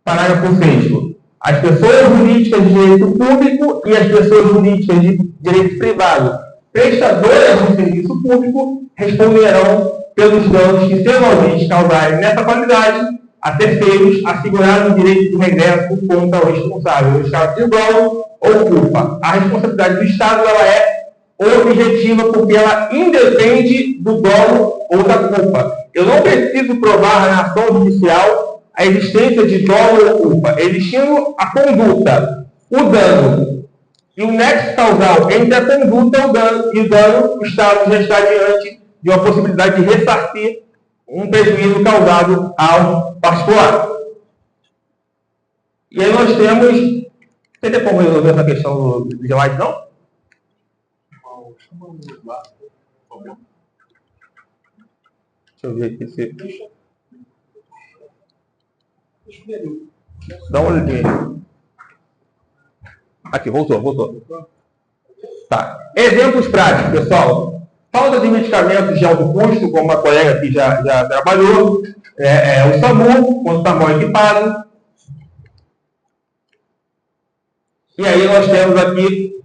parágrafo 6º, as pessoas jurídicas de direito público e as pessoas jurídicas de direito privado prestadoras do serviço público responderão pelos danos que semelhantemente causarem nessa qualidade a terceiros, assegurando o direito de regresso contra o responsável, nos casos de dolo ou culpa. A responsabilidade do Estado ela é objetiva porque ela independe do dolo ou da culpa. Eu não preciso provar na ação judicial a existência de dolo ou culpa, existindo a conduta, o dano e o nexo causal entre a conduta e o dano, o Estado já está diante de uma possibilidade de ressarcir um prejuízo causado ao particular. E aí nós temos... Você tem como resolver essa questão do slide, não? Deixa eu ver aqui se... Dá uma olhadinha. Aqui, voltou. Tá. Exemplos práticos, pessoal. Falta de medicamentos de alto custo, como uma colega aqui já trabalhou. O SAMU, quando está mal equipado. E aí nós temos aqui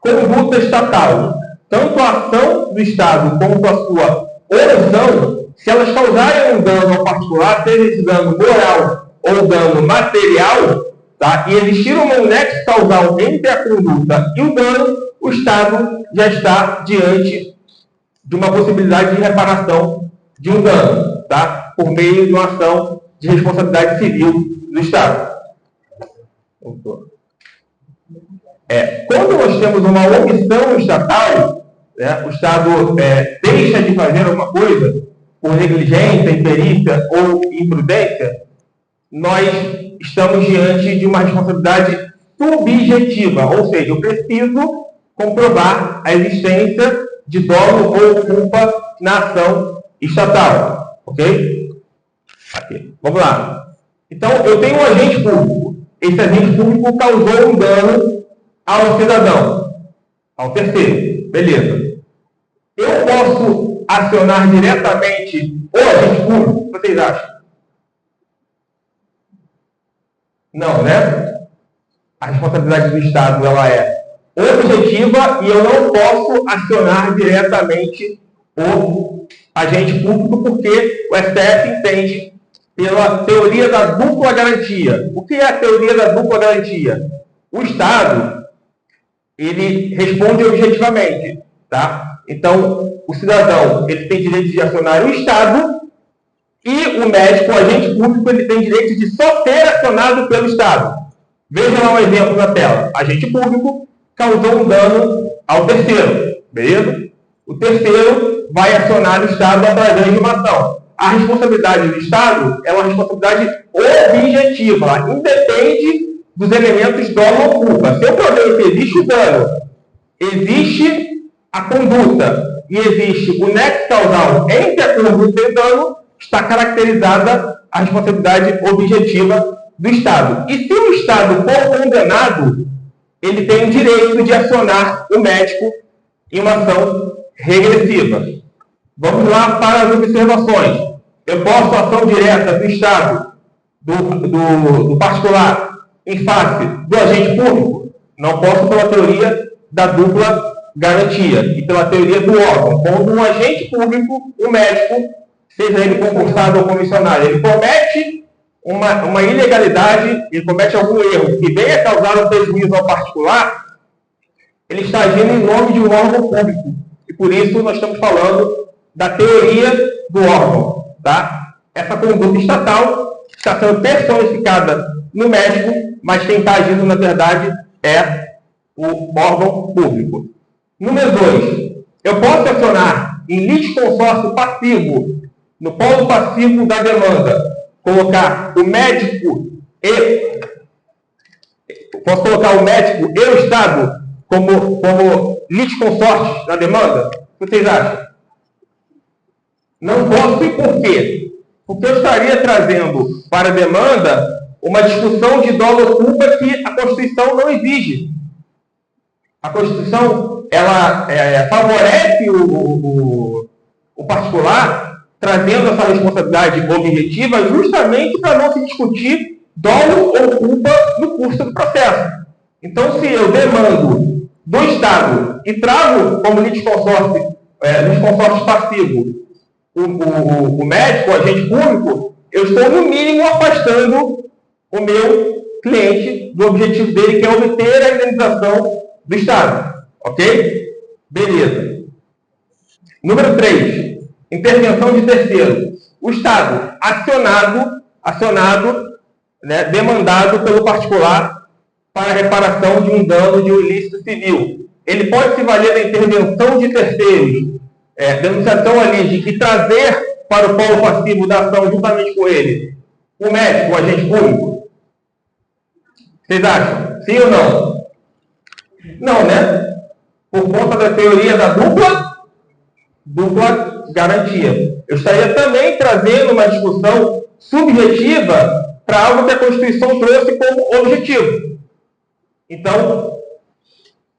conduta estatal. Tanto a ação do Estado quanto a sua omissão, se elas causarem um dano ao particular, seja esse dano moral ou dano material, tá? E existir um nexo causal entre a conduta e o dano, o Estado já está diante de uma possibilidade de reparação de um dano, tá? Por meio de uma ação de responsabilidade civil do Estado. Quando nós temos uma omissão estatal, né, o Estado deixa de fazer alguma coisa por negligência, imperícia ou imprudência, nós estamos diante de uma responsabilidade subjetiva, ou seja, eu preciso comprovar a existência de dolo ou culpa na ação estatal, ok? Aqui, vamos lá. Então, eu tenho um agente público. Esse agente público causou um dano ao cidadão, ao terceiro, beleza. Eu posso acionar diretamente o agente público? O que vocês acham? Não, né? A responsabilidade do Estado, ela é objetiva e eu não posso acionar diretamente o agente público porque o STF entende pela teoria da dupla garantia. O que é a teoria da dupla garantia? O Estado, ele responde objetivamente, tá? Então, o cidadão, ele tem direito de acionar o Estado e o médico, o agente público, ele tem direito de só ser acionado pelo Estado. Veja lá um exemplo na tela. Agente público causou um dano ao terceiro, beleza? O terceiro vai acionar o Estado através de uma ação. A responsabilidade do Estado é uma responsabilidade objetiva, ela independe dos elementos dolo ou culpa. Se eu prover que existe o dano, existe a conduta e existe o nexo causal entre a conduta e o dano, está caracterizada a responsabilidade objetiva do Estado. E se o Estado for condenado, ele tem o direito de acionar o médico em uma ação regressiva. Vamos lá para as observações. Eu posso ação direta do Estado, do particular, em face do agente público? Não posso pela teoria da dupla garantia e pela teoria do órgão. Quando um agente público, um médico, seja ele concursado ou comissionário, ele comete uma ilegalidade, ele comete algum erro que venha causar um prejuízo ao particular, ele está agindo em nome de um órgão público. E por isso nós estamos falando da teoria do órgão. Tá? Essa conduta estatal está sendo personificada no médico, mas quem está agindo, na verdade, é o órgão público. Número 2. Eu posso acionar em litisconsórcio passivo, no polo passivo da demanda, colocar o médico e... Posso colocar o médico e o Estado como litisconsortes na demanda? O que vocês acham? Não posso, e por quê? Porque eu estaria trazendo para a demanda uma discussão de dolo ou culpa que a Constituição não exige. A Constituição, ela favorece o particular, trazendo essa responsabilidade objetiva justamente para não se discutir dolo ou culpa no curso do processo. Então, se eu demando do Estado e trago como litisconsórcio passivo o médico, o agente público, eu estou, no mínimo, afastando o meu cliente do objetivo dele, que é obter a indenização do Estado. Ok? Beleza. Número 3. Intervenção de terceiro. O Estado acionado, né, demandado pelo particular para a reparação de um dano de um ilícito civil. Ele pode se valer da intervenção de terceiros, denunciação ali de trazer para o polo passivo da ação juntamente com ele o médico, o agente público. Vocês acham? Sim ou não? Não, né? Por conta da teoria da dupla garantia. Eu estaria também trazendo uma discussão subjetiva para algo que a Constituição trouxe como objetivo. Então,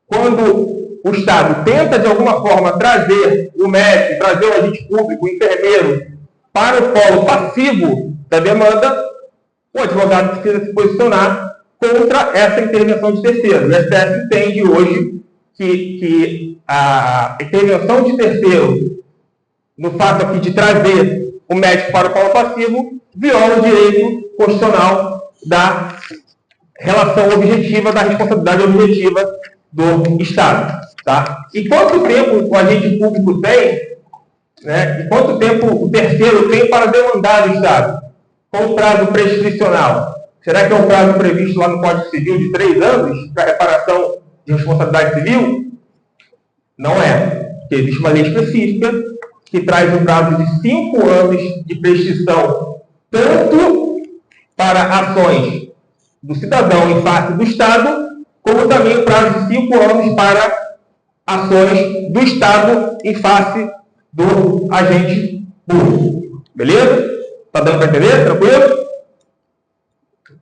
quando o Estado tenta, de alguma forma, trazer o médico, trazer o agente público, o enfermeiro, para o polo passivo da demanda, o advogado precisa se posicionar contra essa intervenção de terceiro. O STF entende hoje que a intervenção de terceiro, no fato aqui de trazer o médico para o polo passivo, viola o direito constitucional da relação objetiva, da responsabilidade objetiva do Estado. Tá? E quanto tempo o agente público tem, né? E quanto tempo o terceiro tem para demandar o Estado? Qual o prazo prescricional? Será que é um prazo previsto lá no Código Civil de 3 anos para reparação de responsabilidade civil? Não é. Porque existe uma lei específica que traz um prazo de 5 anos de prescrição, tanto para ações do cidadão em face do Estado, como também o prazo de 5 anos para ações do Estado em face do agente público. Beleza? Está dando para entender? Tranquilo?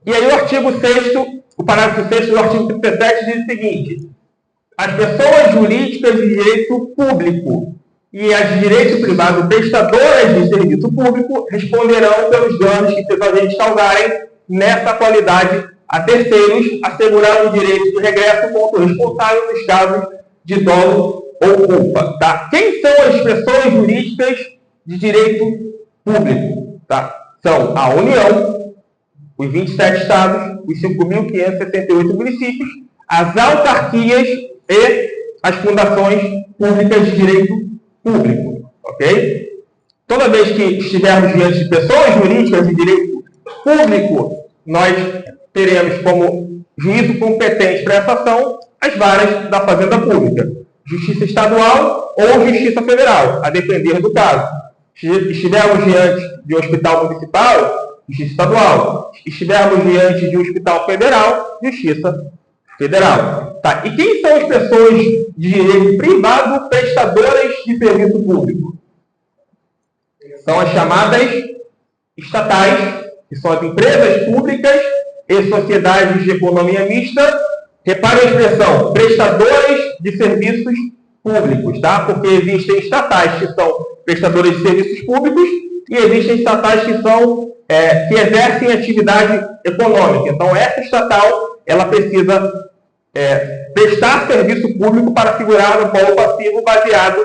E aí o artigo 6º, o parágrafo 6º do artigo 37 diz o seguinte: as pessoas jurídicas de direito público e as de direito privado prestadoras de serviço público responderão pelos danos que seus agentes causarem nessa qualidade a terceiros, assegurando o direito de regresso contra o responsável nos casos de dolo ou culpa. Tá? Quem são as pessoas jurídicas de direito público? Tá? São a União, os 27 estados, os 5.568 municípios, as autarquias e as fundações públicas de direito público. Ok? Toda vez que estivermos diante de pessoas jurídicas de direito público, nós teremos como juízo competente para essa ação as varas da Fazenda Pública, Justiça Estadual ou Justiça Federal, a depender do caso. Se estivermos diante de um hospital municipal, Justiça Estadual. Se estivermos diante de um hospital federal, Justiça Federal. Tá. E quem são as pessoas de direito privado prestadoras de serviço público? São as chamadas estatais, que são as empresas públicas e sociedades de economia mista. Reparem a expressão, prestadoras de serviços públicos, tá? Porque existem estatais que são prestadoras de serviços públicos e existem estatais que são que exercem atividade econômica. Então, essa estatal, ela precisa prestar serviço público para figurar no polo passivo baseado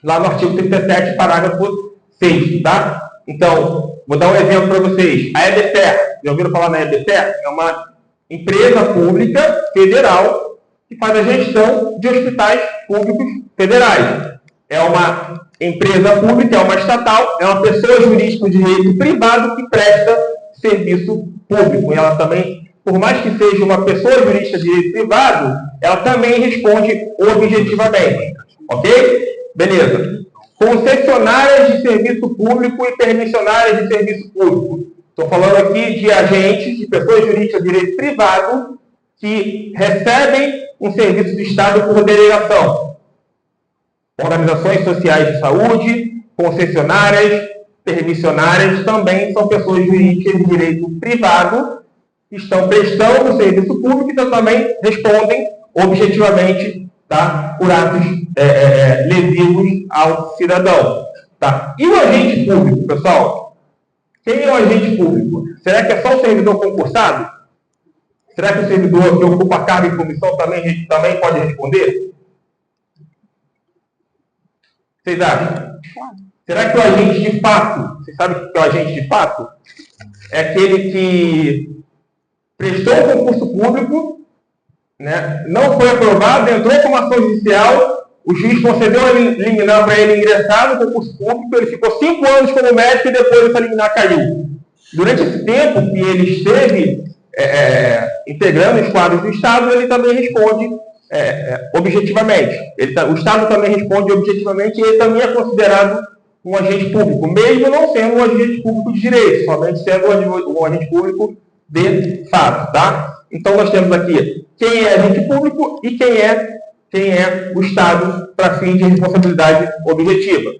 lá no artigo 37, parágrafo 6, tá? Então, vou dar um exemplo para vocês. A EBSER, já ouviram falar na EBSER? É uma empresa pública federal que faz a gestão de hospitais públicos federais. É uma empresa pública, é uma estatal, é uma pessoa jurídica de direito privado que presta serviço público. E ela também, por mais que seja uma pessoa jurídica de direito privado, ela também responde objetivamente. Ok? Beleza. Concessionárias de serviço público e permissionárias de serviço público. Estou falando aqui de agentes, de pessoas jurídicas de direito privado que recebem um serviço do Estado por delegação. Organizações sociais de saúde, concessionárias, permissionárias, também são pessoas jurídicas de direito privado que estão prestando serviço público e também respondem objetivamente, tá, por atos lesivos ao cidadão. Tá? E o agente público, pessoal? Quem é o agente público? Será que é só o servidor concursado? Será que o servidor que ocupa cargo em comissão também pode responder? Vocês acham? Será que o agente de fato, vocês sabem o que é o agente de fato? É aquele que prestou um concurso público, né, não foi aprovado, entrou com uma ação judicial, o juiz concedeu a liminar para ele ingressar no concurso público, ele ficou 5 anos como médico e depois essa liminar caiu. Durante esse tempo que ele esteve integrando os quadros do Estado, ele também responde objetivamente. O Estado também responde objetivamente e ele também é considerado um agente público, mesmo não sendo um agente público de direito, somente sendo um agente público de fato. Tá? Então, nós temos aqui quem é agente público e quem é o Estado para fim de responsabilidade objetiva.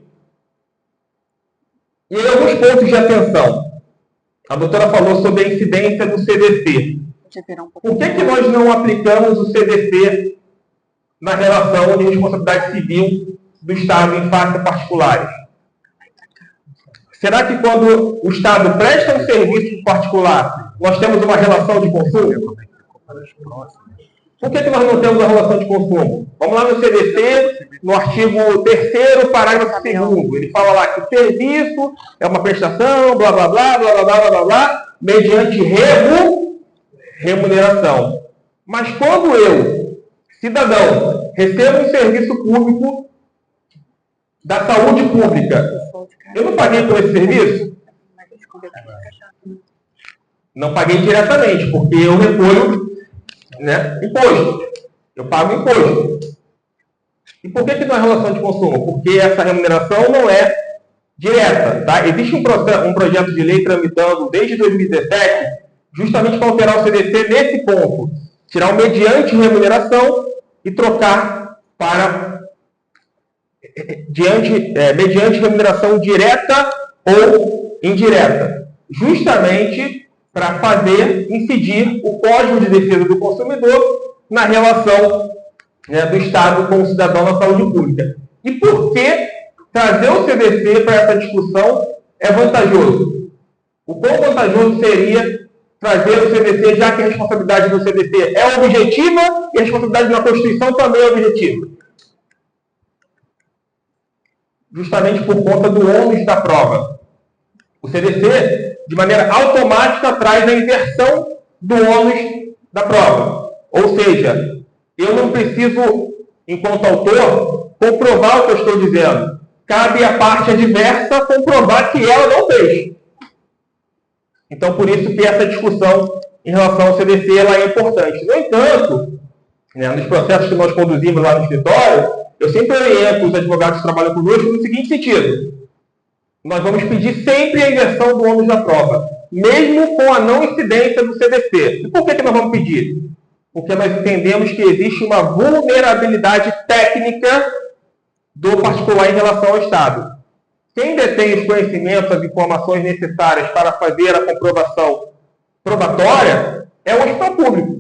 E aí, alguns pontos de atenção. A doutora falou sobre a incidência do CDC. Por que nós não aplicamos o CDC na relação de responsabilidade civil do Estado em face a particulares? Será que quando o Estado presta um serviço particular, nós temos uma relação de consumo? Por que nós não temos a relação de consumo? Vamos lá no CDC, no artigo 3º, parágrafo 2º. Ele fala lá que o serviço é uma prestação, blá, blá, blá, blá, blá, blá, blá, blá, mediante remuneração. Mas quando eu, cidadão, recebo um serviço público da saúde pública, eu não paguei por esse serviço? Não paguei diretamente, porque eu recolho, né, imposto. Eu pago imposto. E por que não é relação de consumo? Porque essa remuneração não é direta. Tá? Existe um projeto de lei tramitando desde 2017 justamente para alterar o CDC nesse ponto. Tirar o mediante remuneração e trocar para mediante remuneração direta ou indireta. Justamente para incidir o Código de Defesa do Consumidor na relação, né, do Estado com o cidadão na saúde pública. E por que trazer o CDC para essa discussão é vantajoso? O quão vantajoso seria trazer o CDC, já que a responsabilidade do CDC é objetiva e a responsabilidade na Constituição também é objetiva? Justamente por conta do ônus da prova. O CDC, de maneira automática, traz a inversão do ônus da prova. Ou seja, eu não preciso, enquanto autor, comprovar o que eu estou dizendo. Cabe à parte adversa comprovar que ela não fez. Então, por isso que essa discussão em relação ao CDC ela é importante. No entanto, né, nos processos que nós conduzimos lá no escritório, eu sempre oriento os advogados que trabalham conosco no seguinte sentido: nós vamos pedir sempre a inversão do ônus da prova, mesmo com a não incidência do CDC. E por que nós vamos pedir? Porque nós entendemos que existe uma vulnerabilidade técnica do particular em relação ao Estado. Quem detém os conhecimentos, as informações necessárias para fazer a comprovação probatória é o hospital público,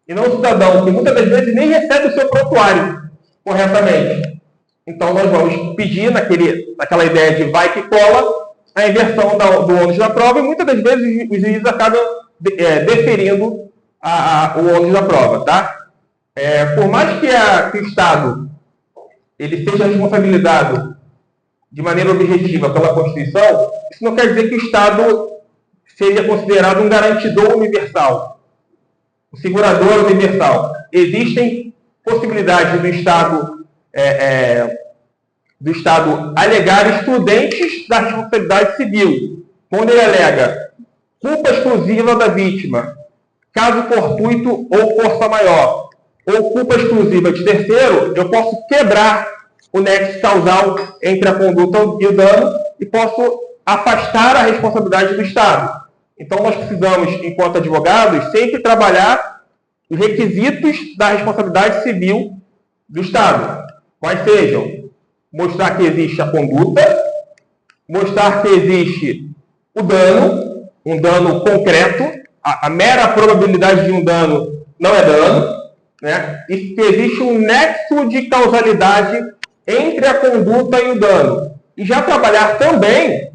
e não o cidadão, que muitas das vezes nem recebe o seu prontuário corretamente. Então, nós vamos pedir, naquela ideia de vai que cola, a inversão do ônus da prova, e muitas das vezes os juízes acabam deferindo o ônus da prova. Tá? Por mais que o Estado ele seja responsabilizado de maneira objetiva pela Constituição, isso não quer dizer que o Estado seria considerado um garantidor universal, um segurador universal. Existem possibilidades do Estado alegar excludentes da responsabilidade civil, quando ele alega culpa exclusiva da vítima, caso fortuito ou força maior, ou culpa exclusiva de terceiro. Eu posso quebrar o nexo causal entre a conduta e o dano e posso afastar a responsabilidade do Estado. Então, nós precisamos, enquanto advogados, sempre trabalhar os requisitos da responsabilidade civil do Estado. Quais sejam? Mostrar que existe a conduta, mostrar que existe o dano, um dano concreto, a mera probabilidade de um dano não é dano, né? E que existe um nexo de causalidade entre a conduta e o dano. E já trabalhar também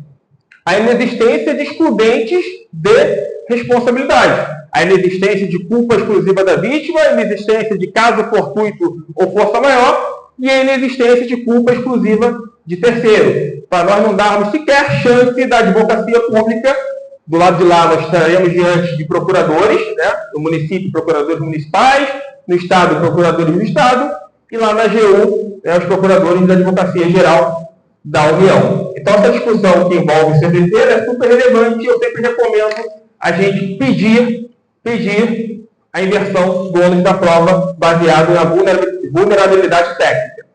a inexistência de excludentes de responsabilidade. A inexistência de culpa exclusiva da vítima, a inexistência de caso fortuito ou força maior, e a inexistência de culpa exclusiva de terceiro. Para nós não darmos sequer chance da advocacia pública. Do lado de lá, nós estaremos diante de procuradores, né? No município, procuradores municipais, no Estado, procuradores do Estado, e lá na AGU, né, os procuradores da Advocacia Geral da União. Então, essa discussão que envolve o CDC é super relevante, e eu sempre recomendo a gente pedir a inversão do ônus da prova baseado na vulnerabilidade técnica.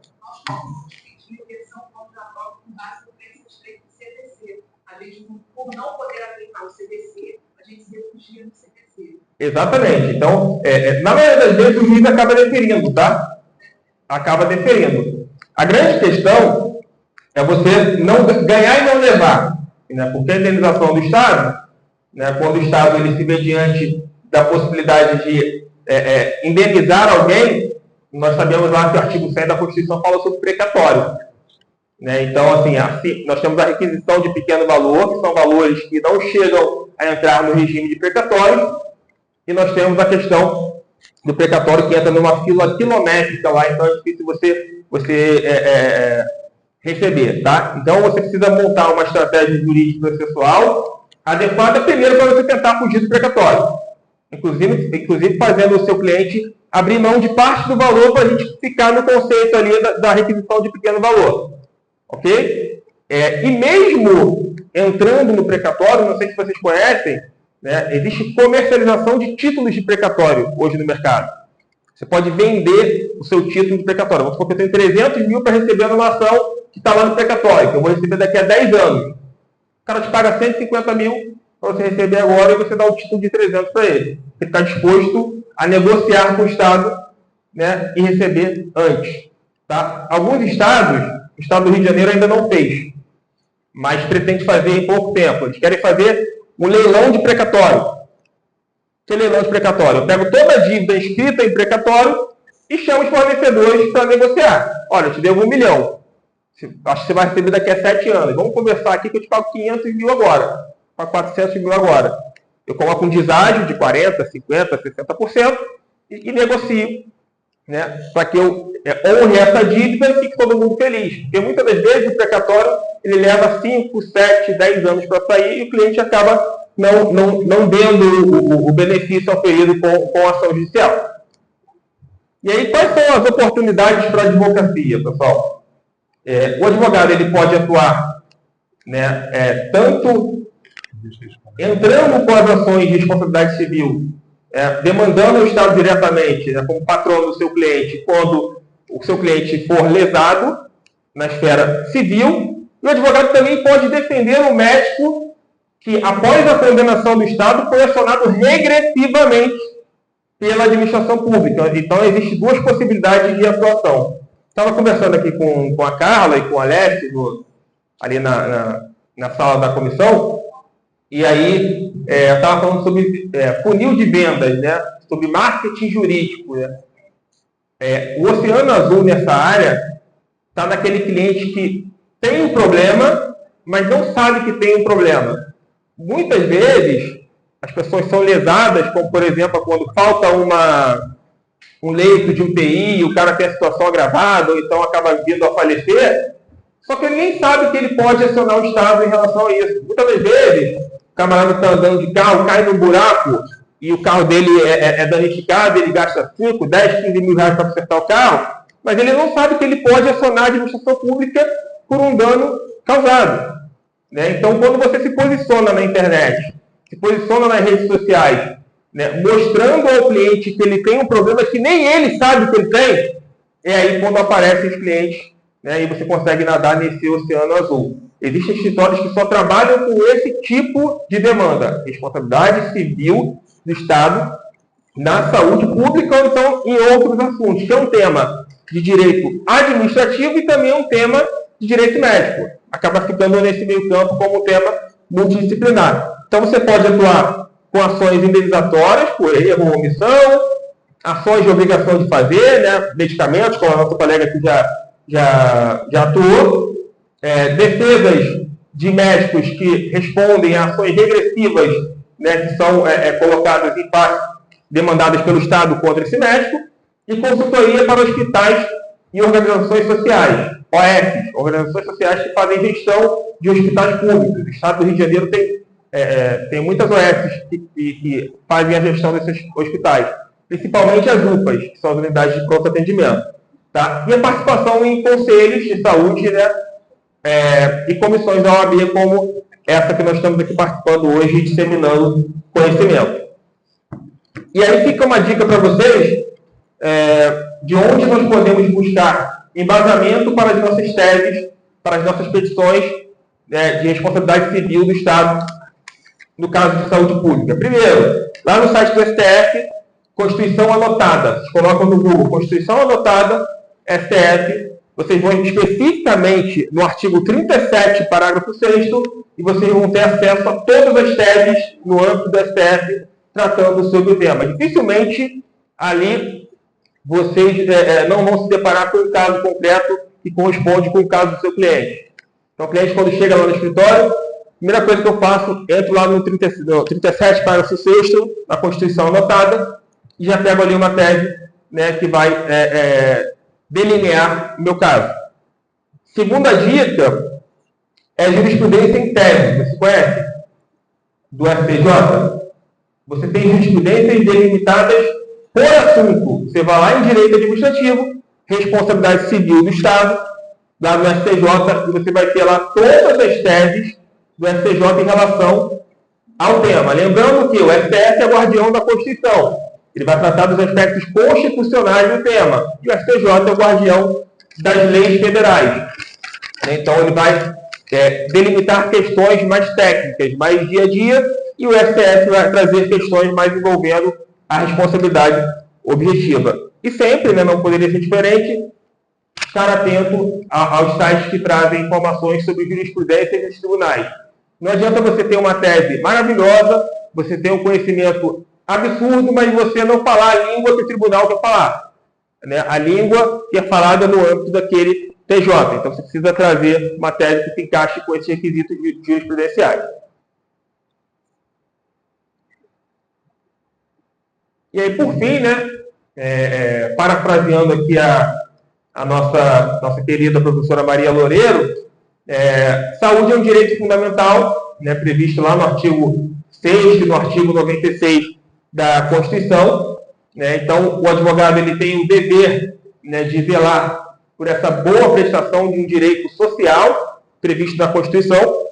Por não poder aplicar o CDC, a gente se refugia no CDC. Exatamente. Então, na maioria das vezes, o juiz acaba deferindo, tá? Acaba deferindo. A grande questão é você não ganhar e não levar, né? Porque a indenização do Estado, né, quando o Estado ele se vê diante da possibilidade de indenizar alguém, nós sabemos lá que o artigo 100 da Constituição fala sobre precatório. Né? Então, assim, nós temos a requisição de pequeno valor, que são valores que não chegam a entrar no regime de precatório, e nós temos a questão do precatório que entra numa fila quilométrica lá, então é difícil você receber. Tá? Então, você precisa montar uma estratégia jurídica processual adequada, primeiro, para você tentar fugir do precatório. Inclusive fazendo o seu cliente abrir mão de parte do valor para a gente ficar no conceito ali da requisição de pequeno valor. Ok? E mesmo entrando no precatório, não sei se vocês conhecem, né, existe comercialização de títulos de precatório hoje no mercado. Você pode vender o seu título de precatório. Vamos supor que eu tenho 300 mil para receber a donação que está lá no precatório, que eu vou receber daqui a 10 anos. O cara te paga 150 mil para você receber agora e você dá o título de 300 para ele. Ele está disposto a negociar com o Estado, né, e receber antes. Tá? Alguns estados, o Estado do Rio de Janeiro ainda não fez, mas pretende fazer em pouco tempo. Eles querem fazer um leilão de precatório. Que leilão de precatório? Eu pego toda a dívida inscrita em precatório e chamo os fornecedores para negociar. Olha, eu te devo 1 milhão. Acho que você vai receber daqui a 7 anos. Vamos conversar aqui que eu te pago 500 mil agora. Para 400 mil agora. Eu coloco um deságio de 40%, 50%, 60% e negocio, né, para que eu honre essa dívida e fique todo mundo feliz. Porque muitas das vezes o precatório ele leva 5, 7, 10 anos para sair e o cliente acaba não dando o benefício oferido com a ação judicial. E aí, quais são as oportunidades para a advocacia, pessoal? O advogado ele pode atuar, né, tanto entrando com as ações de responsabilidade civil, demandando o Estado diretamente, né, como patrono do seu cliente, quando o seu cliente for lesado na esfera civil. E o advogado também pode defender o médico que, após a condenação do Estado, foi acionado regressivamente pela administração pública. Então, existem 2 possibilidades de atuação. Estava conversando aqui com a Carla e com o Alessio, ali na sala da comissão, e aí eu estava falando sobre funil de vendas, né? Sobre marketing jurídico. Né? O Oceano Azul, nessa área, está naquele cliente que tem um problema, mas não sabe que tem um problema. Muitas vezes, as pessoas são lesadas, como, por exemplo, quando falta um leito de UTI e o cara tem a situação agravada, ou então acaba vindo a falecer, só que ele nem sabe que ele pode acionar o Estado em relação a isso. Muitas das vezes, o camarada está andando de carro, cai num buraco e o carro dele é danificado, ele gasta 5, 10, 15 mil reais para consertar o carro, mas ele não sabe que ele pode acionar a administração pública por um dano causado. Né? Então, quando você se posiciona na internet, se posiciona nas redes sociais, né, mostrando ao cliente que ele tem um problema que nem ele sabe que ele tem, é aí quando aparecem os clientes, né, e você consegue nadar nesse oceano azul. Existem escritórios que só trabalham com esse tipo de demanda, responsabilidade civil do Estado na saúde pública ou então em outros assuntos, que é um tema de direito administrativo e também um tema de direito médico. Acaba ficando nesse meio campo como um tema multidisciplinar. Então você pode atuar com ações indenizatórias, por erro ou omissão, ações de obrigação de fazer, né, medicamentos, como a nossa colega aqui já atuou, defesas de médicos que respondem a ações regressivas, né, que são colocadas em parte, demandadas pelo Estado contra esse médico, e consultoria para hospitais e organizações sociais, OS, organizações sociais que fazem gestão de hospitais públicos. O Estado do Rio de Janeiro tem muitas OS que fazem a gestão desses hospitais, principalmente as UPAs, que são as unidades de pronto atendimento. Tá? E a participação em conselhos de saúde, né, e comissões da OAB, como essa que nós estamos aqui participando hoje e disseminando conhecimento. E aí fica uma dica para vocês de onde nós podemos buscar embasamento para as nossas teses, para as nossas petições de responsabilidade civil do Estado, no caso de saúde pública. Primeiro, lá no site do STF, Constituição Anotada. Vocês colocam no Google Constituição Anotada, STF, vocês vão especificamente no artigo 37, parágrafo 6º, e vocês vão ter acesso a todas as teses no âmbito do STF tratando sobre o tema. Dificilmente ali vocês não vão se deparar com um caso concreto que corresponde com o caso do seu cliente. Então, o cliente, quando chega lá no escritório, a primeira coisa que eu faço, entro lá no 37, parágrafo 6º, na Constituição Anotada, e já pego ali uma tese, né, que vai delinear o meu caso. Segunda dica é jurisprudência em tese. Você conhece? Do STJ? Você tem jurisprudências delimitadas por assunto. Você vai lá em direito administrativo, responsabilidade civil do Estado, lá no STJ, e você vai ter lá todas as teses do STJ em relação ao tema. Lembrando que o STF é guardião da Constituição. Ele vai tratar dos aspectos constitucionais do tema. E o STJ é o guardião das leis federais. Então, ele vai delimitar questões mais técnicas, mais dia a dia, e o STF vai trazer questões mais envolvendo a responsabilidade objetiva. E sempre, né, não poderia ser diferente, estar atento aos sites que trazem informações sobre jurisprudência dos tribunais. Não adianta você ter uma tese maravilhosa, você ter um conhecimento absurdo, mas você não falar a língua que o tribunal quer falar. Né? A língua que é falada no âmbito daquele TJ. Então, você precisa trazer uma tese que se encaixe com esses requisitos jurisprudenciais. E aí, por fim, né, parafraseando aqui a nossa querida professora Maria Loureiro, saúde é um direito fundamental, né, previsto lá no artigo 6º e no artigo 96 da Constituição. Né? Então, o advogado ele tem o dever, né, de velar por essa boa prestação de um direito social previsto na Constituição.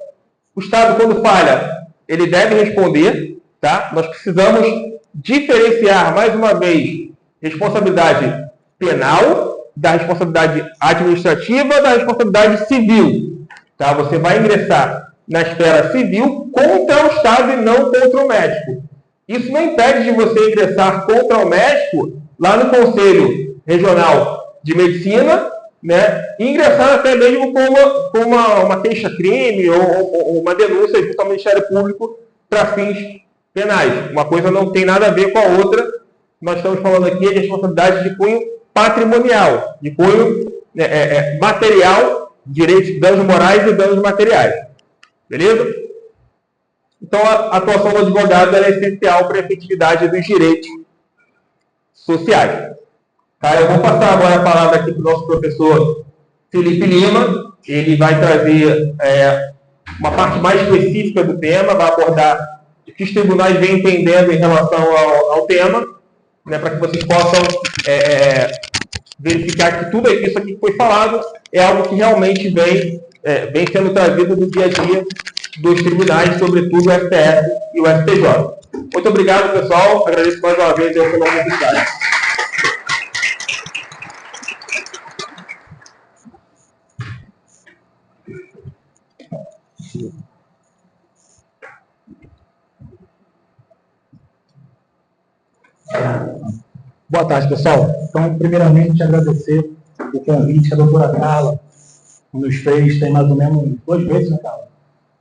O Estado, quando falha, ele deve responder. Tá? Nós precisamos diferenciar, mais uma vez, responsabilidade penal da responsabilidade administrativa da responsabilidade civil. Tá? Você vai ingressar na esfera civil contra o Estado e não contra o médico. Isso não impede de você ingressar contra o médico lá no Conselho Regional de Medicina, né, e ingressar até mesmo com uma queixa-crime ou uma denúncia junto ao Ministério Público para fins penais. Uma coisa não tem nada a ver com a outra. Nós estamos falando aqui de responsabilidade de cunho patrimonial, de cunho material, direitos de danos morais e danos materiais. Beleza? Então, a atuação do advogado é essencial para a efetividade dos direitos sociais. Tá, eu vou passar agora a palavra aqui para o nosso professor Felipe Lima. Ele vai trazer uma parte mais específica do tema, vai abordar o que os tribunais vêm entendendo em relação ao tema, né, para que vocês possam verificar que tudo isso aqui que foi falado é algo que realmente vem sendo trazido no dia a dia dos tribunais, sobretudo o STF e o STJ. Muito obrigado, pessoal. Agradeço mais uma vez a oportunidade. Boa tarde, pessoal. Então, primeiramente, agradecer o convite que a doutora Carla nos fez, tem mais ou menos 2 meses, né, Carla?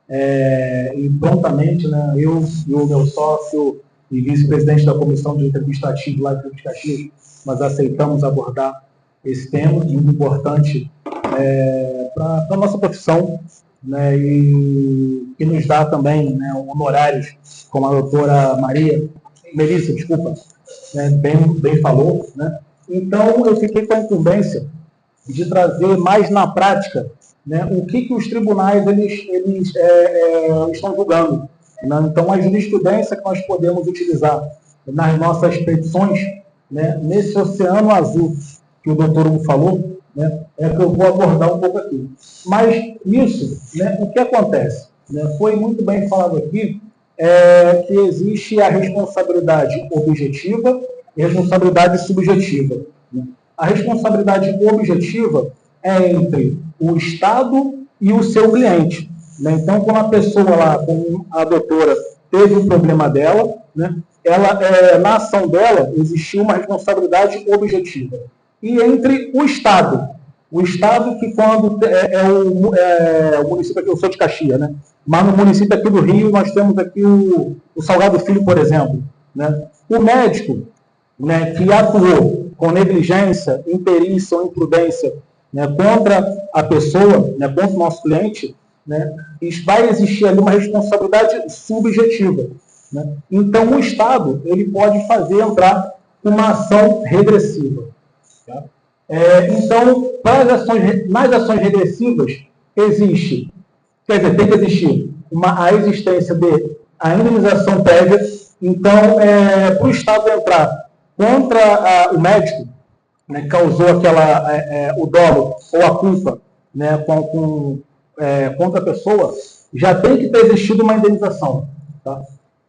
E prontamente, né, eu e o meu sócio e vice-presidente da Comissão de Direito Administrativo lá de Caxias, nós aceitamos abordar esse tema, muito importante para a nossa profissão, né, e que nos dá também, né, honorários, como a doutora Melissa, desculpa, bem falou, né? Então, eu fiquei com a incumbência de trazer mais na prática, né, o que os tribunais eles estão julgando. Né? Então, a jurisprudência que nós podemos utilizar nas nossas petições, né, nesse oceano azul que o doutor Hugo falou, né, é que eu vou abordar um pouco aqui. Mas isso, né, o que acontece? Né, foi muito bem falado aqui, que existe a responsabilidade objetiva e a responsabilidade subjetiva. Né? A responsabilidade objetiva é entre o Estado e o seu cliente. Né? Então, quando a pessoa lá, como a doutora, teve o problema dela, né, na ação dela existiu uma responsabilidade objetiva. E entre o Estado que quando o município aqui, eu sou de Caxias, né? Mas no município aqui do Rio nós temos aqui o Salgado Filho, por exemplo. Né? O médico, né, que atuou com negligência, imperícia ou imprudência, né, contra a pessoa, né, contra o nosso cliente, né, vai existir ali uma responsabilidade subjetiva. Né? Então o Estado ele pode entrar com uma ação regressiva. Tá? Então, nas ações regressivas, tem que existir a existência de a indenização prévia. Então, para o Estado entrar contra o médico, né, que causou o dolo ou a culpa, né, contra a pessoa, já tem que ter existido uma indenização. Tá?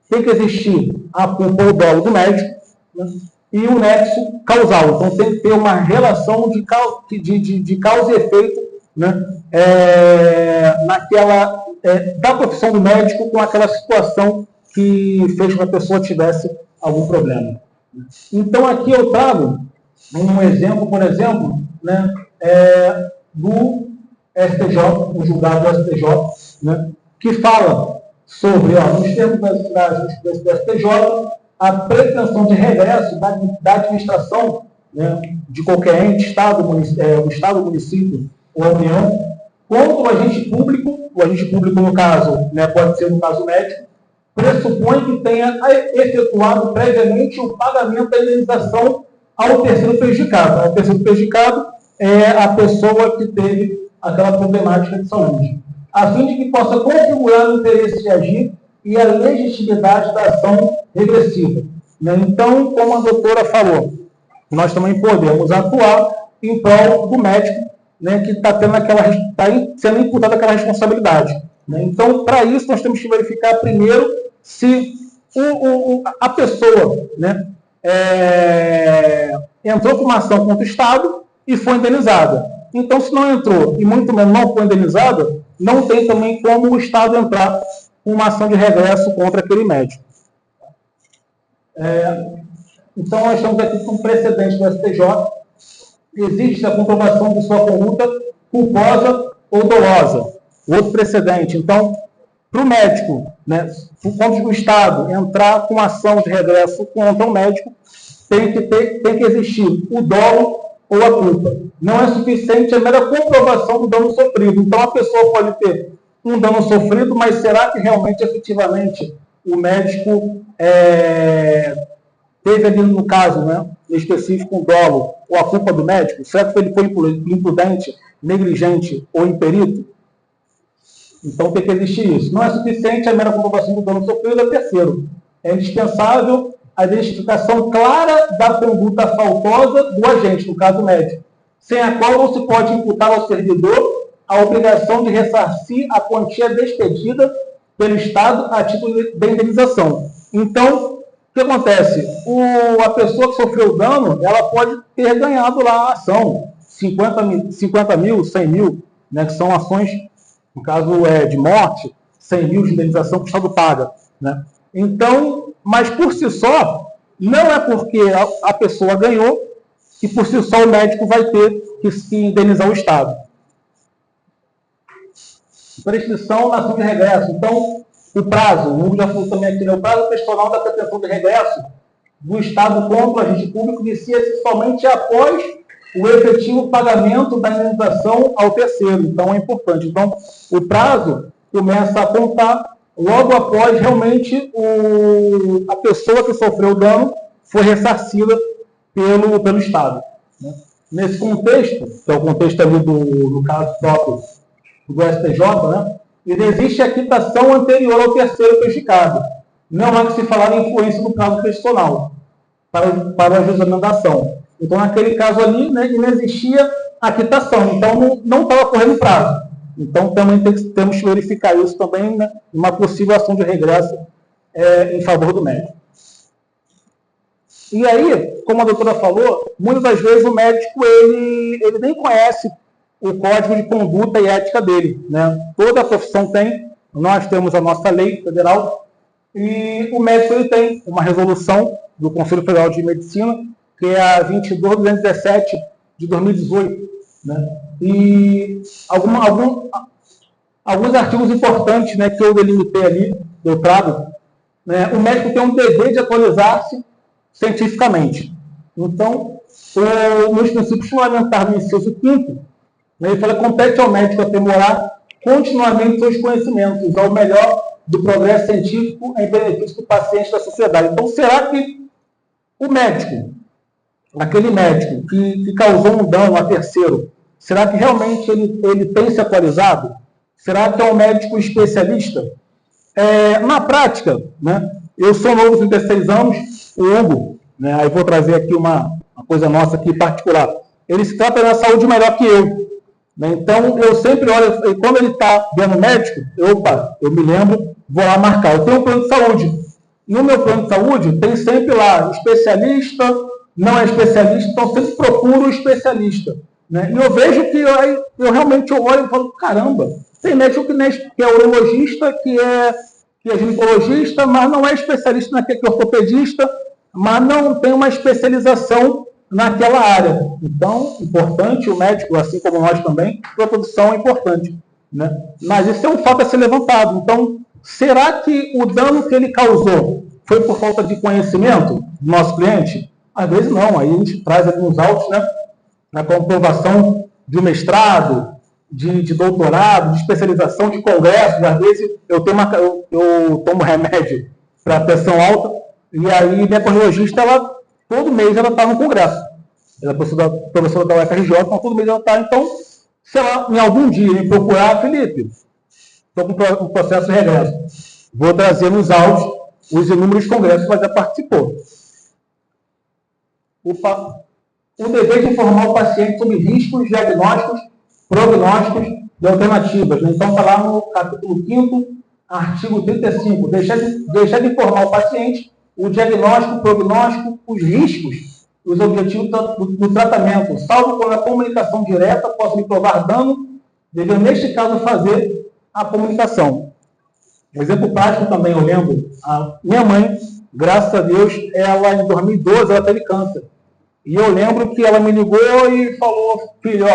Tem que existir a culpa ou o dolo do médico, né, e o nexo causal. Então, tem que ter uma relação de causa e efeito, né, da profissão do médico com aquela situação que fez com que a pessoa tivesse algum problema. Então, aqui eu trago um exemplo, por exemplo, né, do STJ, um julgado do STJ, né, que fala sobre, nos termos da jurisprudência do STJ, a pretensão de regresso da administração, né, de qualquer ente, Estado, município ou União, contra o agente público no caso, né, pode ser no caso médico, pressupõe que tenha efetuado previamente o pagamento da indenização ao terceiro prejudicado. O terceiro prejudicado é a pessoa que teve aquela problemática de saúde, a fim de que possa configurar o interesse de agir e a legitimidade da ação regressiva. Né? Então, como a doutora falou, nós também podemos atuar em prol do médico, né, que está sendo imputada aquela responsabilidade. Né? Então, para isso, nós temos que verificar primeiro se a pessoa, né, entrou com uma ação contra o Estado e foi indenizada. Então, se não entrou e muito menos não foi indenizada, não tem também como o Estado entrar com uma ação de regresso contra aquele médico. Então, nós estamos aqui com um precedente do STJ. Existe a comprovação de sua conduta culposa ou dolosa. Outro precedente. Então, para o médico, né, quando o Estado entrar com ação de regresso contra o médico, tem que existir o dolo ou a culpa. Não é suficiente a mera comprovação do dano sofrido. Então, a pessoa pode ter um dano sofrido, mas será que realmente, efetivamente, o médico teve ali, no caso, né, específico, um dolo ou a culpa do médico? Será que ele foi imprudente, negligente ou imperito? Então, tem que existir isso. Não é suficiente a mera comprovação do dano sofrido. É terceiro. É indispensável a identificação clara da conduta faltosa do agente, no caso médico, sem a qual não se pode imputar ao servidor a obrigação de ressarcir a quantia despedida pelo Estado a título de indenização. Então, o que acontece? A pessoa que sofreu o dano, ela pode ter ganhado lá a ação, 50 mil, 100 mil, né, que são ações, no caso de morte, 100 mil de indenização que o Estado paga. Né? Então, mas por si só, não é porque a pessoa ganhou que por si só o médico vai ter que se indenizar o Estado. Prescrição na ação de regresso. Então, o prazo, o Hugo já falou também aqui, né? O prazo personal da pretensão de regresso do Estado contra o agente público inicia-se somente após o efetivo pagamento da indenização ao terceiro. Então, é importante. Então, o prazo começa a contar logo após realmente a pessoa que sofreu o dano foi ressarcida pelo Estado. Né? Nesse contexto, que é o contexto ali do caso próprio do STJ, né? Existe a quitação anterior ao terceiro prejudicado. Não há que se falar em influência do prazo personal para o ajuizamento da ação. Então, naquele caso ali, né, não existia a quitação. Então, não estava correndo prazo. Então, também temos que verificar isso também, né, uma possível ação de regresso em favor do médico. E aí, como a doutora falou, muitas das vezes o médico ele nem conhece o código de conduta e ética dele. Né? Toda a profissão tem, nós temos a nossa lei federal, e o médico ele tem uma resolução do Conselho Federal de Medicina, que é a 22.217 de 2018. Né? E alguns artigos importantes, né, que eu delimitei ali, eu trago, né? O médico tem um dever de atualizar-se cientificamente. Então, nos princípios fundamentais do inciso 5º, ele fala: compete ao médico aprimorar continuamente seus conhecimentos ao melhor do progresso científico em benefício do paciente e da sociedade. Então, será que o médico, aquele médico que causou um dano a terceiro, será que realmente ele tem se atualizado? Será que é um médico especialista? Na prática, né, eu sou novo, 36 anos, o Hugo, né, aí vou trazer aqui uma coisa nossa aqui particular. Ele se trata da saúde melhor que eu. Então, eu sempre olho, e quando ele está vendo médico, eu me lembro, vou lá marcar. Eu tenho um plano de saúde. no meu plano de saúde, tem sempre lá especialista, não é especialista, então sempre procuro o especialista. Né? E eu vejo que eu realmente olho e falo, caramba, tem médico que é urologista, que é ginecologista, mas não é especialista naquele, que é ortopedista, mas não tem uma especialização naquela área. Então, importante, o médico, assim como nós também, a produção é importante. Né? Mas isso é um fato a ser levantado. Então, será que o dano que ele causou foi por falta de conhecimento do nosso cliente? Às vezes não. Aí a gente traz alguns autos, né, na comprovação de um mestrado, de doutorado, de especialização, de congresso. Às vezes eu tomo remédio para pressão alta, e aí minha cardiologista, todo mês ela está no congresso. Ela é professora da UFRJ, então todo mês ela está. Então, se ela em algum dia me procurar, Felipe, estou com um processo de regresso, vou trazer nos autos os inúmeros congressos que ela já participou. O dever de informar o paciente sobre riscos, diagnósticos, prognósticos e alternativas. Né? Então, está lá no capítulo 5º, artigo 35. Deixar de informar o paciente o diagnóstico, o prognóstico, os riscos, os objetivos do tratamento, salvo quando a comunicação direta possa lhe provar dano, devendo, neste caso, fazer a comunicação. Um exemplo prático também, eu lembro, a minha mãe, graças a Deus, ela em 2012, ela teve câncer. E eu lembro que ela me ligou e falou, filho,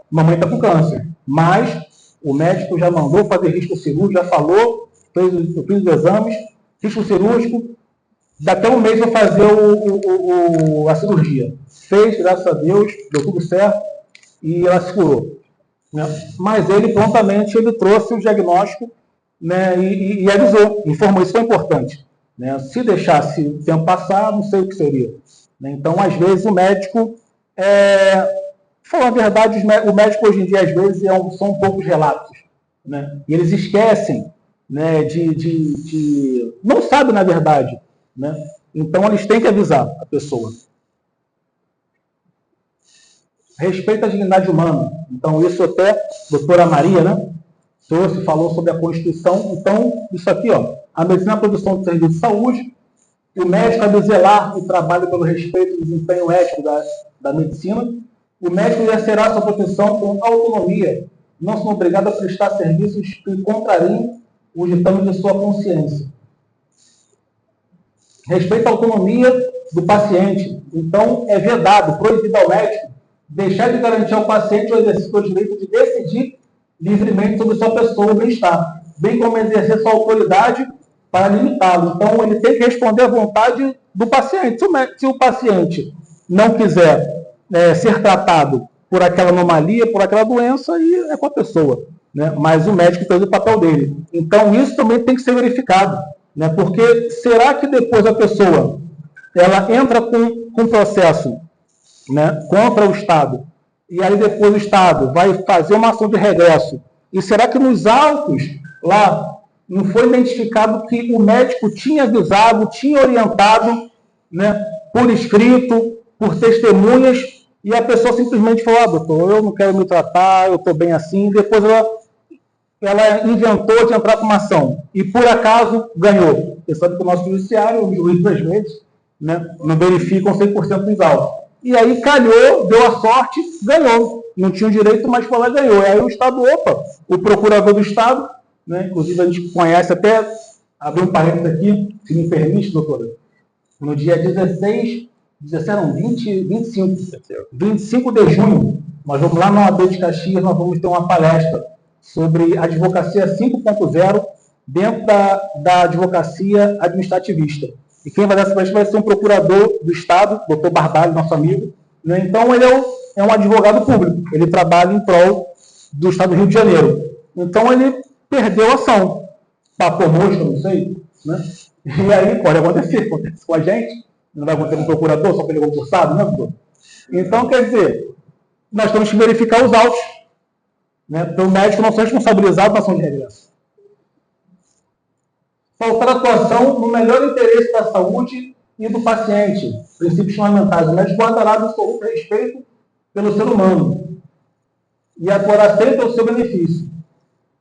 mamãe está com câncer, mas o médico já mandou fazer risco cirúrgico, já falou, eu fiz os exames, risco cirúrgico, daqui a um mês vou fazer a cirurgia. Fez, graças a Deus, deu tudo certo e ela se curou. Né? Mas ele prontamente trouxe o diagnóstico, né, e avisou, informou, isso foi importante. Né? Se deixasse o tempo passar, não sei o que seria. Né? Então, às vezes, o médico, falar a verdade, o médico hoje em dia, às vezes, são um pouco relapsos. Né? E eles esquecem, né, não sabem, na verdade. Né? Então, eles têm que avisar a pessoa. Respeito à dignidade humana. Então, isso até a doutora Maria, né, trouxe, falou sobre a Constituição. Então, isso aqui, a medicina é a produção de serviço de saúde, o médico deve zelar o trabalho pelo respeito do desempenho ético da medicina, o médico exercerá sua profissão com autonomia, não sendo obrigado a prestar serviços que contrariem os ditames de sua consciência. Respeito à autonomia do paciente. Então, é vedado, proibido ao médico deixar de garantir ao paciente o exercício do direito de decidir livremente sobre sua pessoa, o bem-estar, bem como exercer sua autoridade para limitá-lo. Então, ele tem que responder à vontade do paciente. Se o paciente não quiser ser tratado por aquela anomalia, por aquela doença, aí é com a pessoa. Né? Mas o médico fez o papel dele. Então, isso também tem que ser verificado. Né? Porque será que depois a pessoa ela entra com processo, né, contra o Estado, e aí depois o Estado vai fazer uma ação de regresso, e será que nos autos lá não foi identificado que o médico tinha avisado, tinha orientado, né, por escrito, por testemunhas, e a pessoa simplesmente falou, doutor, eu não quero me tratar, eu estou bem assim, e depois ela inventou de entrar com uma ação, e por acaso ganhou. Você sabe que o nosso judiciário, o juiz às vezes, né, não verificam 100% dos autos. E aí calhou, deu a sorte, ganhou. Não tinha o direito, mas foi lá e ganhou. E aí o Estado, o procurador do Estado, né, inclusive a gente conhece até, abrir um parênteses aqui, se me permite, doutora, no dia 25 de junho, nós vamos lá na OAB de Caxias, nós vamos ter uma palestra sobre advocacia 5.0 dentro da advocacia administrativista. E quem vai dar essa palestra vai ser um procurador do Estado, doutor Barbalho, nosso amigo. Né? Então, ele é um advogado público. Ele trabalha em prol do Estado do Rio de Janeiro. Então, ele perdeu a ação. Papou mosca, não sei. Né? E aí, pode acontecer. Acontece com a gente. Não vai acontecer com o procurador, só que ele é concursado, né, doutor? Então, quer dizer, nós temos que verificar os autos. Né? Então, o médico não foi responsabilizado na ação de regresso. Faltar atuação no melhor interesse da saúde e do paciente. Princípios fundamentais. O médico guardará absoluto respeito pelo ser humano e atuará sempre ao seu benefício.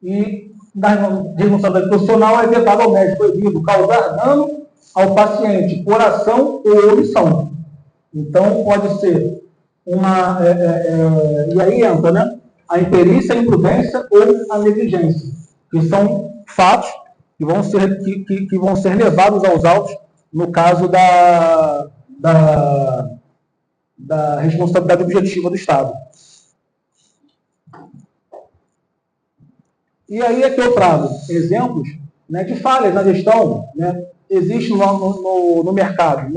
E da responsabilidade profissional é vedado ao médico proibido causar dano ao paciente por ação ou omissão. Então, pode ser e aí entra, né? A imperícia, a imprudência ou a negligência, que são fatos que vão ser levados aos autos no caso da responsabilidade objetiva do Estado. E aí é que eu trago exemplos, né, de falhas na gestão, né, existe no mercado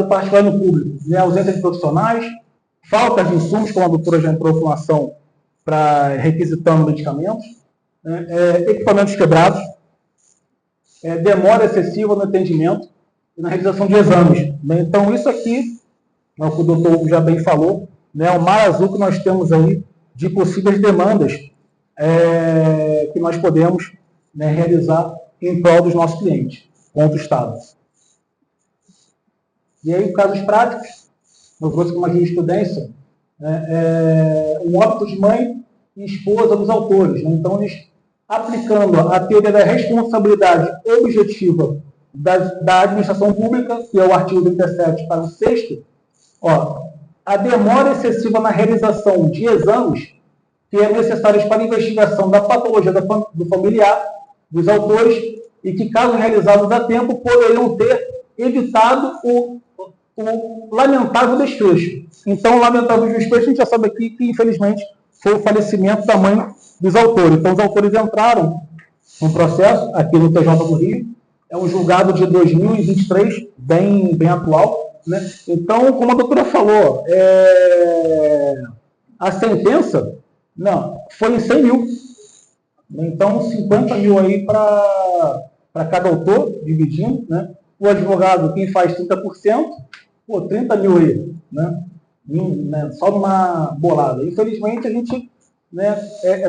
particular e no público, né, ausência de profissionais, falta de insumos, como a doutora já entrou com ação para requisitando medicamentos, né, equipamentos quebrados, demora excessiva no atendimento e na realização de exames. Né? Então, isso aqui, é o que o doutor já bem falou, né, o mar azul que nós temos aí de possíveis demandas que nós podemos, né, realizar em prol dos nossos clientes, contra o Estado. E aí, casos práticos, eu trouxe com uma jurisprudência, um óbito de mãe e esposa dos autores. Né? Então, eles, aplicando a teoria da responsabilidade objetiva da administração pública, que é o artigo 37, parágrafo 6º, a demora excessiva na realização de exames que é necessárias para a investigação da patologia do familiar, dos autores, e que, caso realizados a tempo, poderiam ter evitado o lamentável desfecho. Então, o lamentável desfecho, a gente já sabe aqui que, infelizmente, foi o falecimento da mãe dos autores. Então, os autores entraram no processo, aqui no TJ do Rio, é um julgado de 2023, bem atual. Né? Então, como a doutora falou, a sentença foi em 100 mil. Então, 50 mil aí para cada autor, dividindo. Né? O advogado, quem faz 30%, 30 mil aí, né? Só numa bolada. Infelizmente, a gente, né,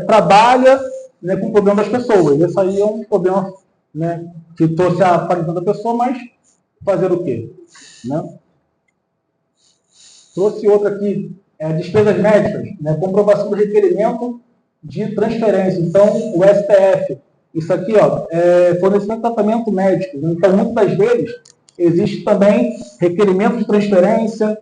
trabalha, né, com o problema das pessoas. Esse aí é um problema, né, que trouxe a qualidade da pessoa, mas fazer o quê? Né? Trouxe outra aqui, despesas médicas, né, comprovação do requerimento de transferência. Então, o STF, isso aqui, fornecimento de tratamento médico. Então, muitas das vezes, existe também requerimento de transferência,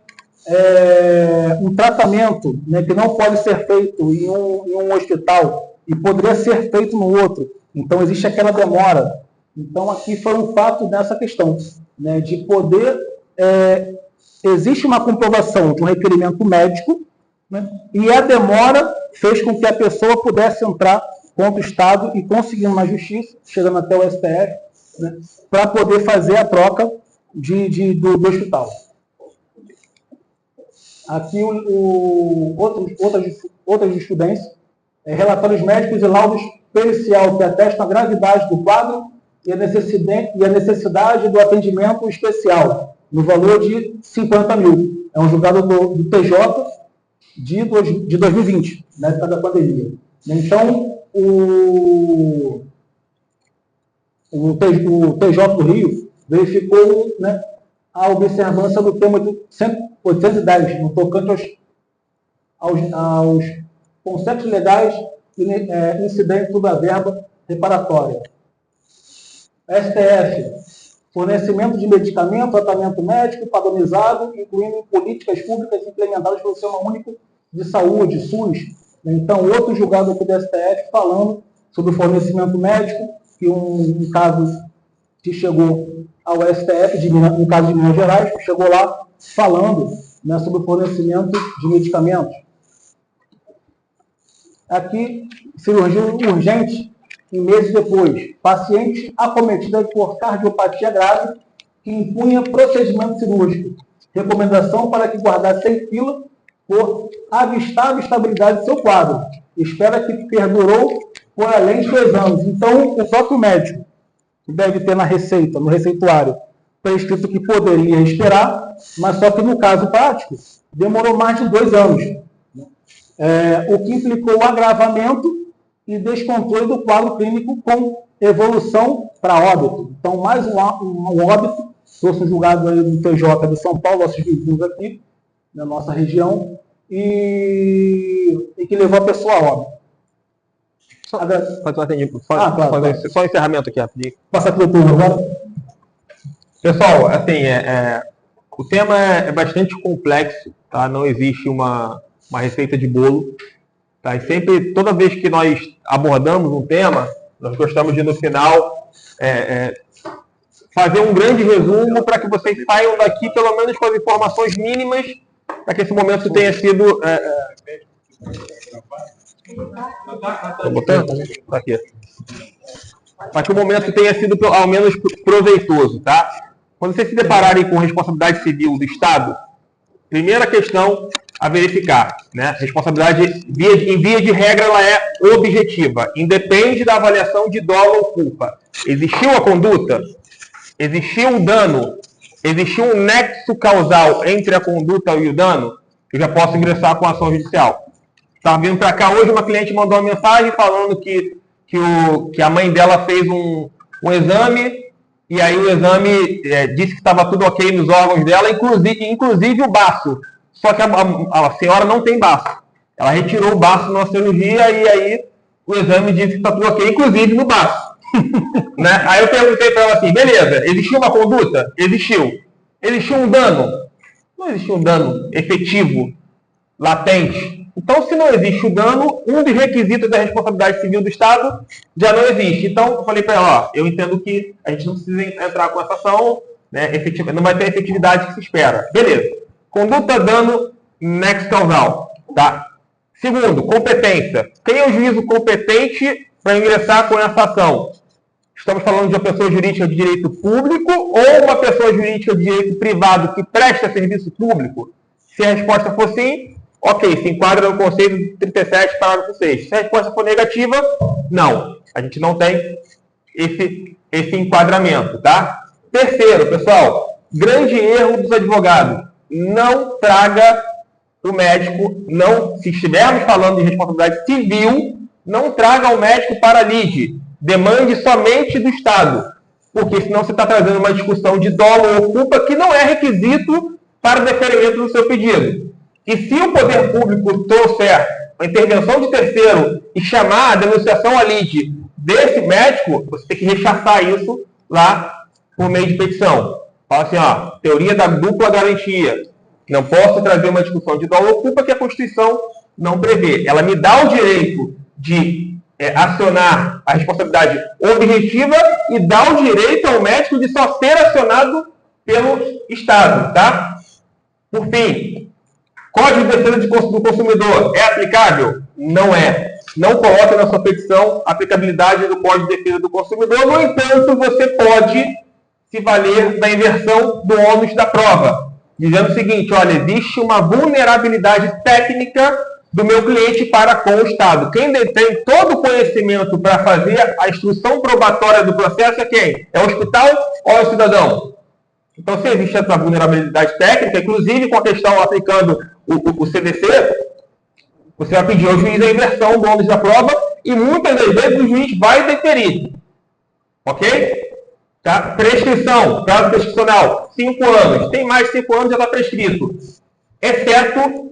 um tratamento, né, que não pode ser feito em um hospital e poderia ser feito no outro. Então, existe aquela demora. Então, aqui foi um fato dessa questão, né, de poder... existe uma comprovação de um requerimento médico, né, e a demora fez com que a pessoa pudesse entrar contra o Estado e conseguindo na justiça, chegando até o STF, né, para poder fazer a troca do hospital. Aqui outra jurisprudência, relatórios médicos e laudos pericial que atestam a gravidade do quadro e a necessidade do atendimento especial, no valor de 50 mil. É um julgado do TJ de 2020, na época da pandemia. Então, o TJ do Rio verificou, né, a observância do tema de 810, no tocante aos conceitos legais incidentes da verba reparatória. STF, fornecimento de medicamento, tratamento médico padronizado, incluindo políticas públicas implementadas pelo Sistema Único de Saúde, SUS. Então, outro julgado aqui do STF falando sobre o fornecimento médico, que um caso que chegou ao STF, um caso de Minas Gerais, que chegou lá falando, né, sobre o fornecimento de medicamentos. Aqui, cirurgia urgente, e meses depois, paciente acometida por cardiopatia grave que impunha procedimento cirúrgico. Recomendação para que guardasse em fila por avistar a estabilidade do seu quadro. Espera que perdurou por além de 2 anos. Então, o próprio médico deve ter na receita, no receituário, prescrito que poderia esperar, mas só que no caso prático, demorou mais de 2 anos. O que implicou o agravamento e descontrole do quadro clínico com evolução para óbito. Então, mais um óbito, trouxe um julgado aí do TJ de São Paulo, nossos vizinhos aqui, na nossa região, e que levou a pessoa a óbito. Claro. Só encerramento aqui, rapidinho. Passar pelo turno agora. Pessoal, assim, o tema é bastante complexo, tá? Não existe uma receita de bolo, tá? E sempre, toda vez que nós abordamos um tema, nós gostamos de, no final, fazer um grande resumo para que vocês saiam daqui, pelo menos com as informações mínimas, para que esse momento tenha sido... Tô botando? Tá aqui. Para que o momento tenha sido, ao menos, proveitoso, tá? Quando vocês se depararem com responsabilidade civil do Estado, primeira questão a verificar, né? Responsabilidade, em via de regra, ela é objetiva, independe da avaliação de dolo ou culpa. Existiu a conduta? Existiu o dano? Existiu um nexo causal entre a conduta e o dano? Eu já posso ingressar com a ação judicial. Estava vindo para cá hoje, uma cliente mandou uma mensagem falando que a mãe dela fez um exame, e aí o exame disse que estava tudo ok nos órgãos dela, inclusive o baço. Só que a senhora não tem baço. Ela retirou o baço na cirurgia, e aí o exame disse que está tudo ok, inclusive no baço. Né? Aí eu perguntei para ela assim, beleza, existiu uma conduta? Existiu. Existiu um dano? Não existiu um dano efetivo, latente. Então, se não existe o dano, um dos requisitos da responsabilidade civil do Estado já não existe. Então, eu falei para ela, eu entendo que a gente não precisa entrar com essa ação, né, não vai ter a efetividade que se espera. Beleza. Conduta, dano, nexo causal. Tá? Segundo, competência. Quem é o juízo competente para ingressar com essa ação? Estamos falando de uma pessoa jurídica de direito público ou uma pessoa jurídica de direito privado que presta serviço público? Se a resposta for sim, ok, se enquadra no conceito 37, parágrafo 6. Se a resposta for negativa, não. A gente não tem esse enquadramento, tá? Terceiro, pessoal, grande erro dos advogados. Não traga o médico, se estivermos falando de responsabilidade civil, não traga o médico para a lide. Demande somente do Estado. Porque senão você está trazendo uma discussão de dolo ou culpa que não é requisito para o deferimento do seu pedido. E se o poder público trouxer a intervenção de terceiro e chamar a denunciação à lide desse médico, você tem que rechaçar isso lá por meio de petição. Fala assim, teoria da dupla garantia. Não posso trazer uma discussão de dolo ou culpa que a Constituição não prevê. Ela me dá o direito de acionar a responsabilidade objetiva e dá o direito ao médico de só ser acionado pelo Estado, tá? Por fim, Código de Defesa do Consumidor é aplicável? Não é. Não coloque na sua petição a aplicabilidade do Código de Defesa do Consumidor. No entanto, você pode se valer da inversão do ônus da prova, dizendo o seguinte, olha, existe uma vulnerabilidade técnica do meu cliente para com o Estado. Quem detém todo o conhecimento para fazer a instrução probatória do processo é quem? É o hospital ou é o cidadão? Então, se existe essa vulnerabilidade técnica, inclusive com a questão aplicando o CDC, você vai pedir ao juiz a inversão do ônus da prova e muitas das vezes o juiz vai deferir. Ok? Tá? Prescrição, prazo prescricional, 5 anos. Tem mais de 5 anos, já está prescrito. Exceto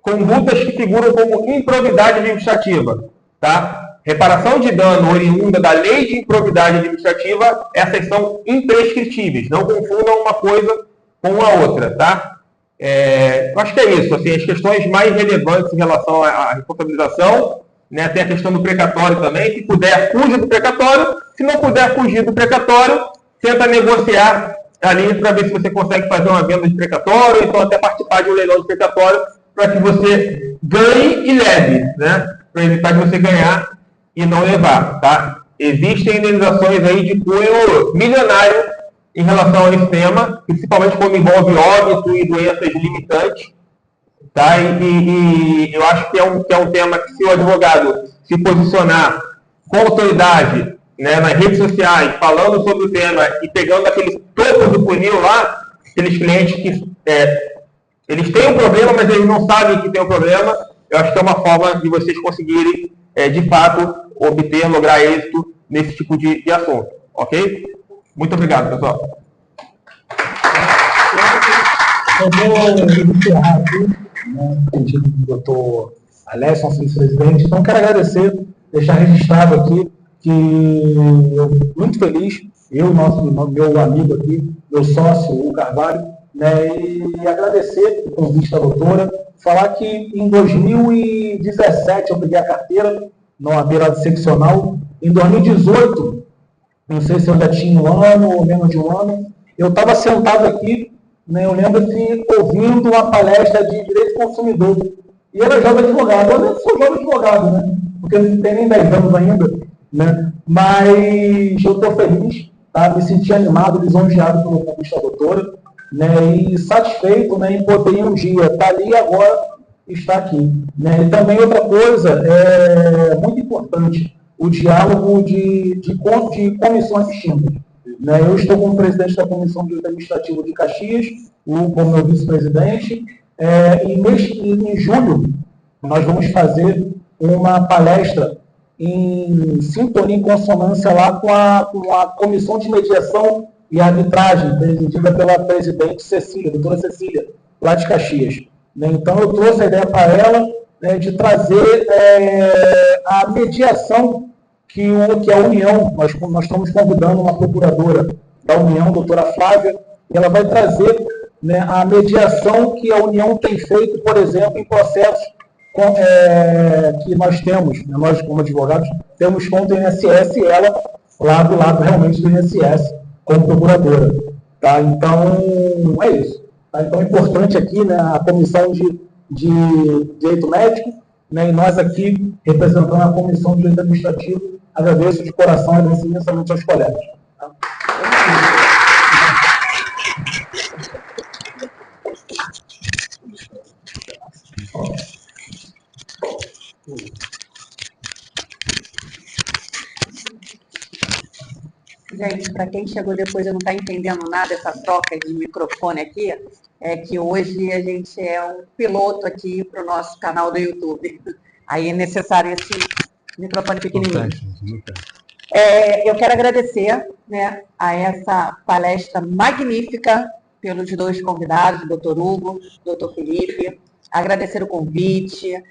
condutas que figuram como improbidade administrativa. Tá? Reparação de dano oriunda da lei de improbidade administrativa, essas são imprescritíveis. Não confundam uma coisa com a outra. Tá? Eu acho que é isso. Assim, as questões mais relevantes em relação à responsabilização, né? Tem a questão do precatório também. Se puder, fuja do precatório. Se não puder fugir do precatório, tenta negociar ali para ver se você consegue fazer uma venda de precatório, ou então até participar de um leilão de precatório, para que você ganhe e leve, né? Para evitar de você ganhar e não levar, tá? Existem indenizações aí de cunho milionário em relação a esse tema, principalmente quando envolve óbito e doenças limitantes, tá? E eu acho que é um tema que, se o advogado se posicionar com autoridade, né, nas redes sociais, falando sobre o tema e pegando aquele topo do funil lá, aqueles clientes que eles têm um problema, mas eles não sabem que tem um problema, eu acho que é uma forma de vocês conseguirem, de fato, lograr êxito nesse tipo de assunto. Ok? Muito obrigado, pessoal. Eu vou encerrar aqui, né, pedido do doutor Alessio, nosso vice-presidente. Então, quero agradecer, deixar registrado aqui que eu fico muito feliz eu, meu amigo aqui, meu sócio, o Carvalho, né, e agradecer o convite da doutora, falar que em 2017 eu peguei a carteira na beira seccional, em 2018, não sei se eu já tinha um ano ou menos de um ano, eu estava sentado aqui, né, eu lembro que ouvindo uma palestra de direito do consumidor, e era jovem advogado. Eu não sou jovem advogado, né, porque eu não tenho nem 10 anos ainda, né, mas eu estou feliz, tá, me senti animado, lisonjeado pelo convite da doutora, né, e satisfeito, né, em poder um dia estar ali e agora estar aqui. Né. E também outra coisa, muito importante, o diálogo de comissões distintas. Né. Eu estou como presidente da Comissão de Direito Administrativo de Caxias, como meu vice-presidente, e em julho nós vamos fazer uma palestra em sintonia, em consonância lá com a Comissão de Mediação e Arbitragem, presidida pela presidente Cecília, doutora Cecília, lá de Caxias. Né. Então, eu trouxe a ideia para ela, né, de trazer a mediação que a União, nós estamos convidando uma procuradora da União, doutora Flávia, e ela vai trazer, né, a mediação que a União tem feito, por exemplo, em processos que nós temos, né, nós como advogados, temos contra o INSS e ela lá do lado realmente do INSS, como procuradora. Tá? Então, é isso. Tá? Então, é importante aqui, né, a Comissão de Direito Médico, né, e nós aqui, representando a Comissão de Direito Administrativo, agradeço de coração e agradeço imensamente aos colegas. Tá? Gente, para quem chegou depois e não está entendendo nada dessa troca de microfone aqui, é que hoje a gente é um piloto aqui para o nosso canal do YouTube. Aí é necessário esse microfone pequenininho. Eu quero agradecer, né, a essa palestra magnífica pelos dois convidados, o doutor Hugo, o doutor Felipe, agradecer o convite,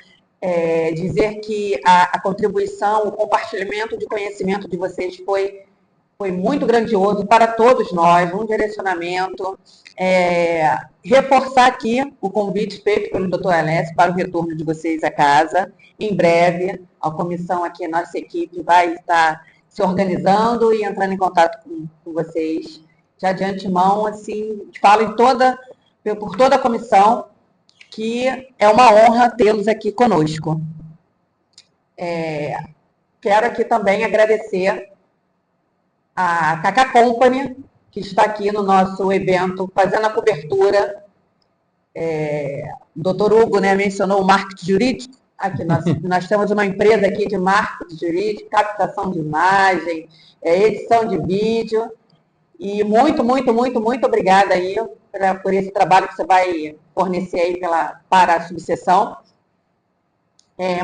dizer que a contribuição, o compartilhamento de conhecimento de vocês foi muito grandioso para todos nós, um direcionamento, reforçar aqui o convite feito pelo Dr. Alessio para o retorno de vocês à casa. Em breve, a comissão aqui, a nossa equipe, vai estar se organizando e entrando em contato com vocês. Já de antemão, assim, falo por toda a comissão, que é uma honra tê-los aqui conosco. Quero aqui também agradecer a Cacá Company, que está aqui no nosso evento, fazendo a cobertura. O doutor Hugo, né, mencionou o marketing jurídico. Aqui nós temos uma empresa aqui de marketing jurídico, captação de imagem, edição de vídeo. E muito, muito, muito, muito obrigada aí por esse trabalho que você vai fornecer aí para a subseção.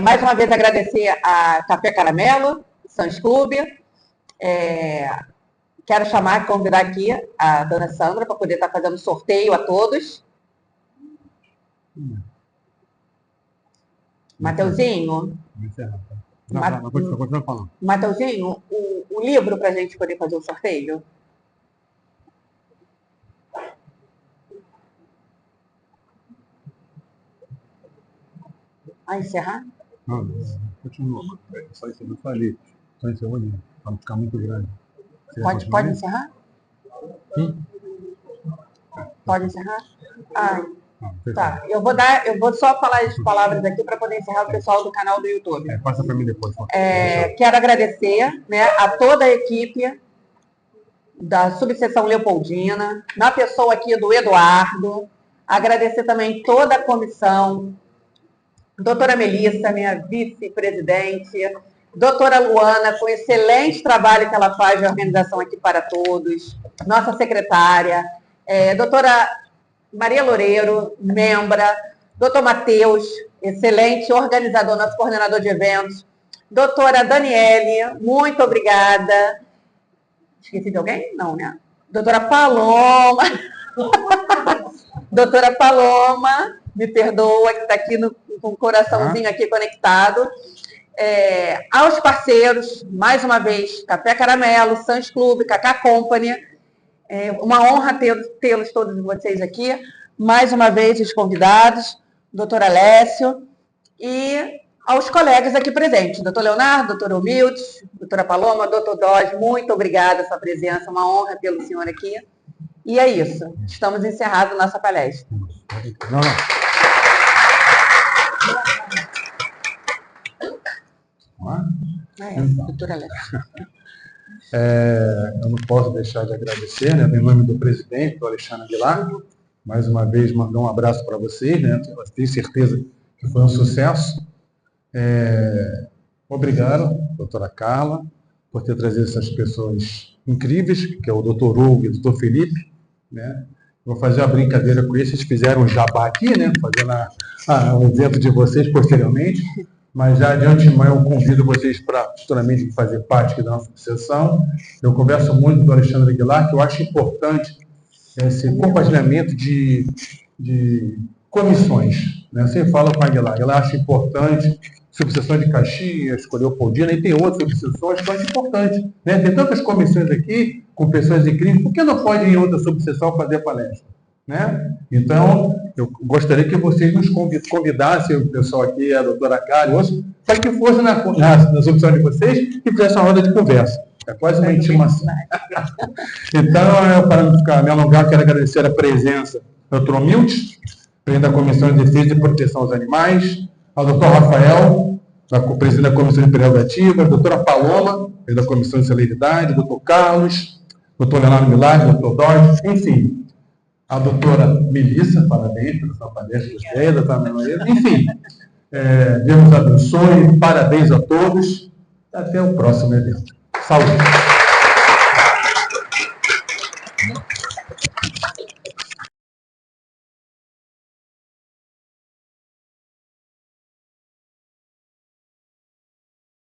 Mais uma vez agradecer a Café Caramelo, Sans Clube. Quero convidar aqui a dona Sandra para poder estar fazendo sorteio a todos. Mateuzinho? Mateuzinho, o livro para a gente poder fazer o sorteio? Encerrar? Não, continua. Só isso eu falei. Só encerrou ali, para não ficar muito grande. Pode encerrar? Sim. Pode encerrar? Tá. Eu vou só falar as palavras aqui para poder encerrar o pessoal do canal do YouTube. Passa para mim depois. Quero agradecer, né, a toda a equipe da subseção Leopoldina, na pessoa aqui do Eduardo, agradecer também toda a comissão, doutora Melissa, minha vice-presidente, doutora Luana, com o excelente trabalho que ela faz de organização aqui para todos, nossa secretária, doutora Maria Loureiro, membra, doutor Matheus, excelente organizador, nosso coordenador de eventos, doutora Daniele, muito obrigada. Esqueci de alguém? Não, né? Doutora Paloma, doutora Paloma, me perdoa, que está aqui com o coraçãozinho aqui conectado. Aos parceiros, mais uma vez, Café Caramelo, Sans Clube, Cacá Company, uma honra tê-los todos vocês aqui. Mais uma vez, os convidados, doutor Alessio, e aos colegas aqui presentes, doutor Leonardo, doutor Humildes, doutora Paloma, doutor Dós, muito obrigada pela sua presença, uma honra tê-lo senhor aqui. E é isso, estamos encerrando nossa palestra. Não. Doutora Alessio. Eu não posso deixar de agradecer, né, em nome do presidente, do Alexandre Aguilar, mais uma vez mandar um abraço para vocês, né, eu tenho certeza que foi um sucesso. Obrigado, doutora Carla, por ter trazido essas pessoas incríveis, que é o doutor Hugo e o doutor Felipe, né. Vou fazer uma brincadeira com eles, vocês fizeram um jabá aqui, né, fazendo o evento de vocês posteriormente. Mas já de antemão eu convido vocês para futuramente fazer parte aqui da nossa sessão. Eu converso muito com o Alexandre Aguilar, que eu acho importante esse compartilhamento de comissões. Né? Você fala com a Aguilar, ela acha importante, subseção de Caxias, Leopoldina, e tem outras subseções que eu acho importante. Né? Tem tantas comissões aqui, com pessoas incríveis, por que não pode ir em outra subseção fazer palestra? Né? Então, eu gostaria que vocês nos convidassem, o pessoal aqui, a doutora Carla, para que fosse nas opções de vocês e fizesse uma roda de conversa. É quase uma intimação. Então, para não ficar me alongar, quero agradecer a presença do doutor Humildes, presidente da Comissão de Defesa e Proteção aos Animais, ao doutor Rafael, presidente da Comissão de Prerrogativa, a doutora Paloma, presidente da Comissão de Celeridade, doutor Carlos, doutor Leonardo Milagre, doutor Dodge, enfim. A doutora Melissa, parabéns pela sua palestra, gostei, a doutora Manuela, enfim, Deus abençoe, parabéns a todos, até o próximo evento. Saúde!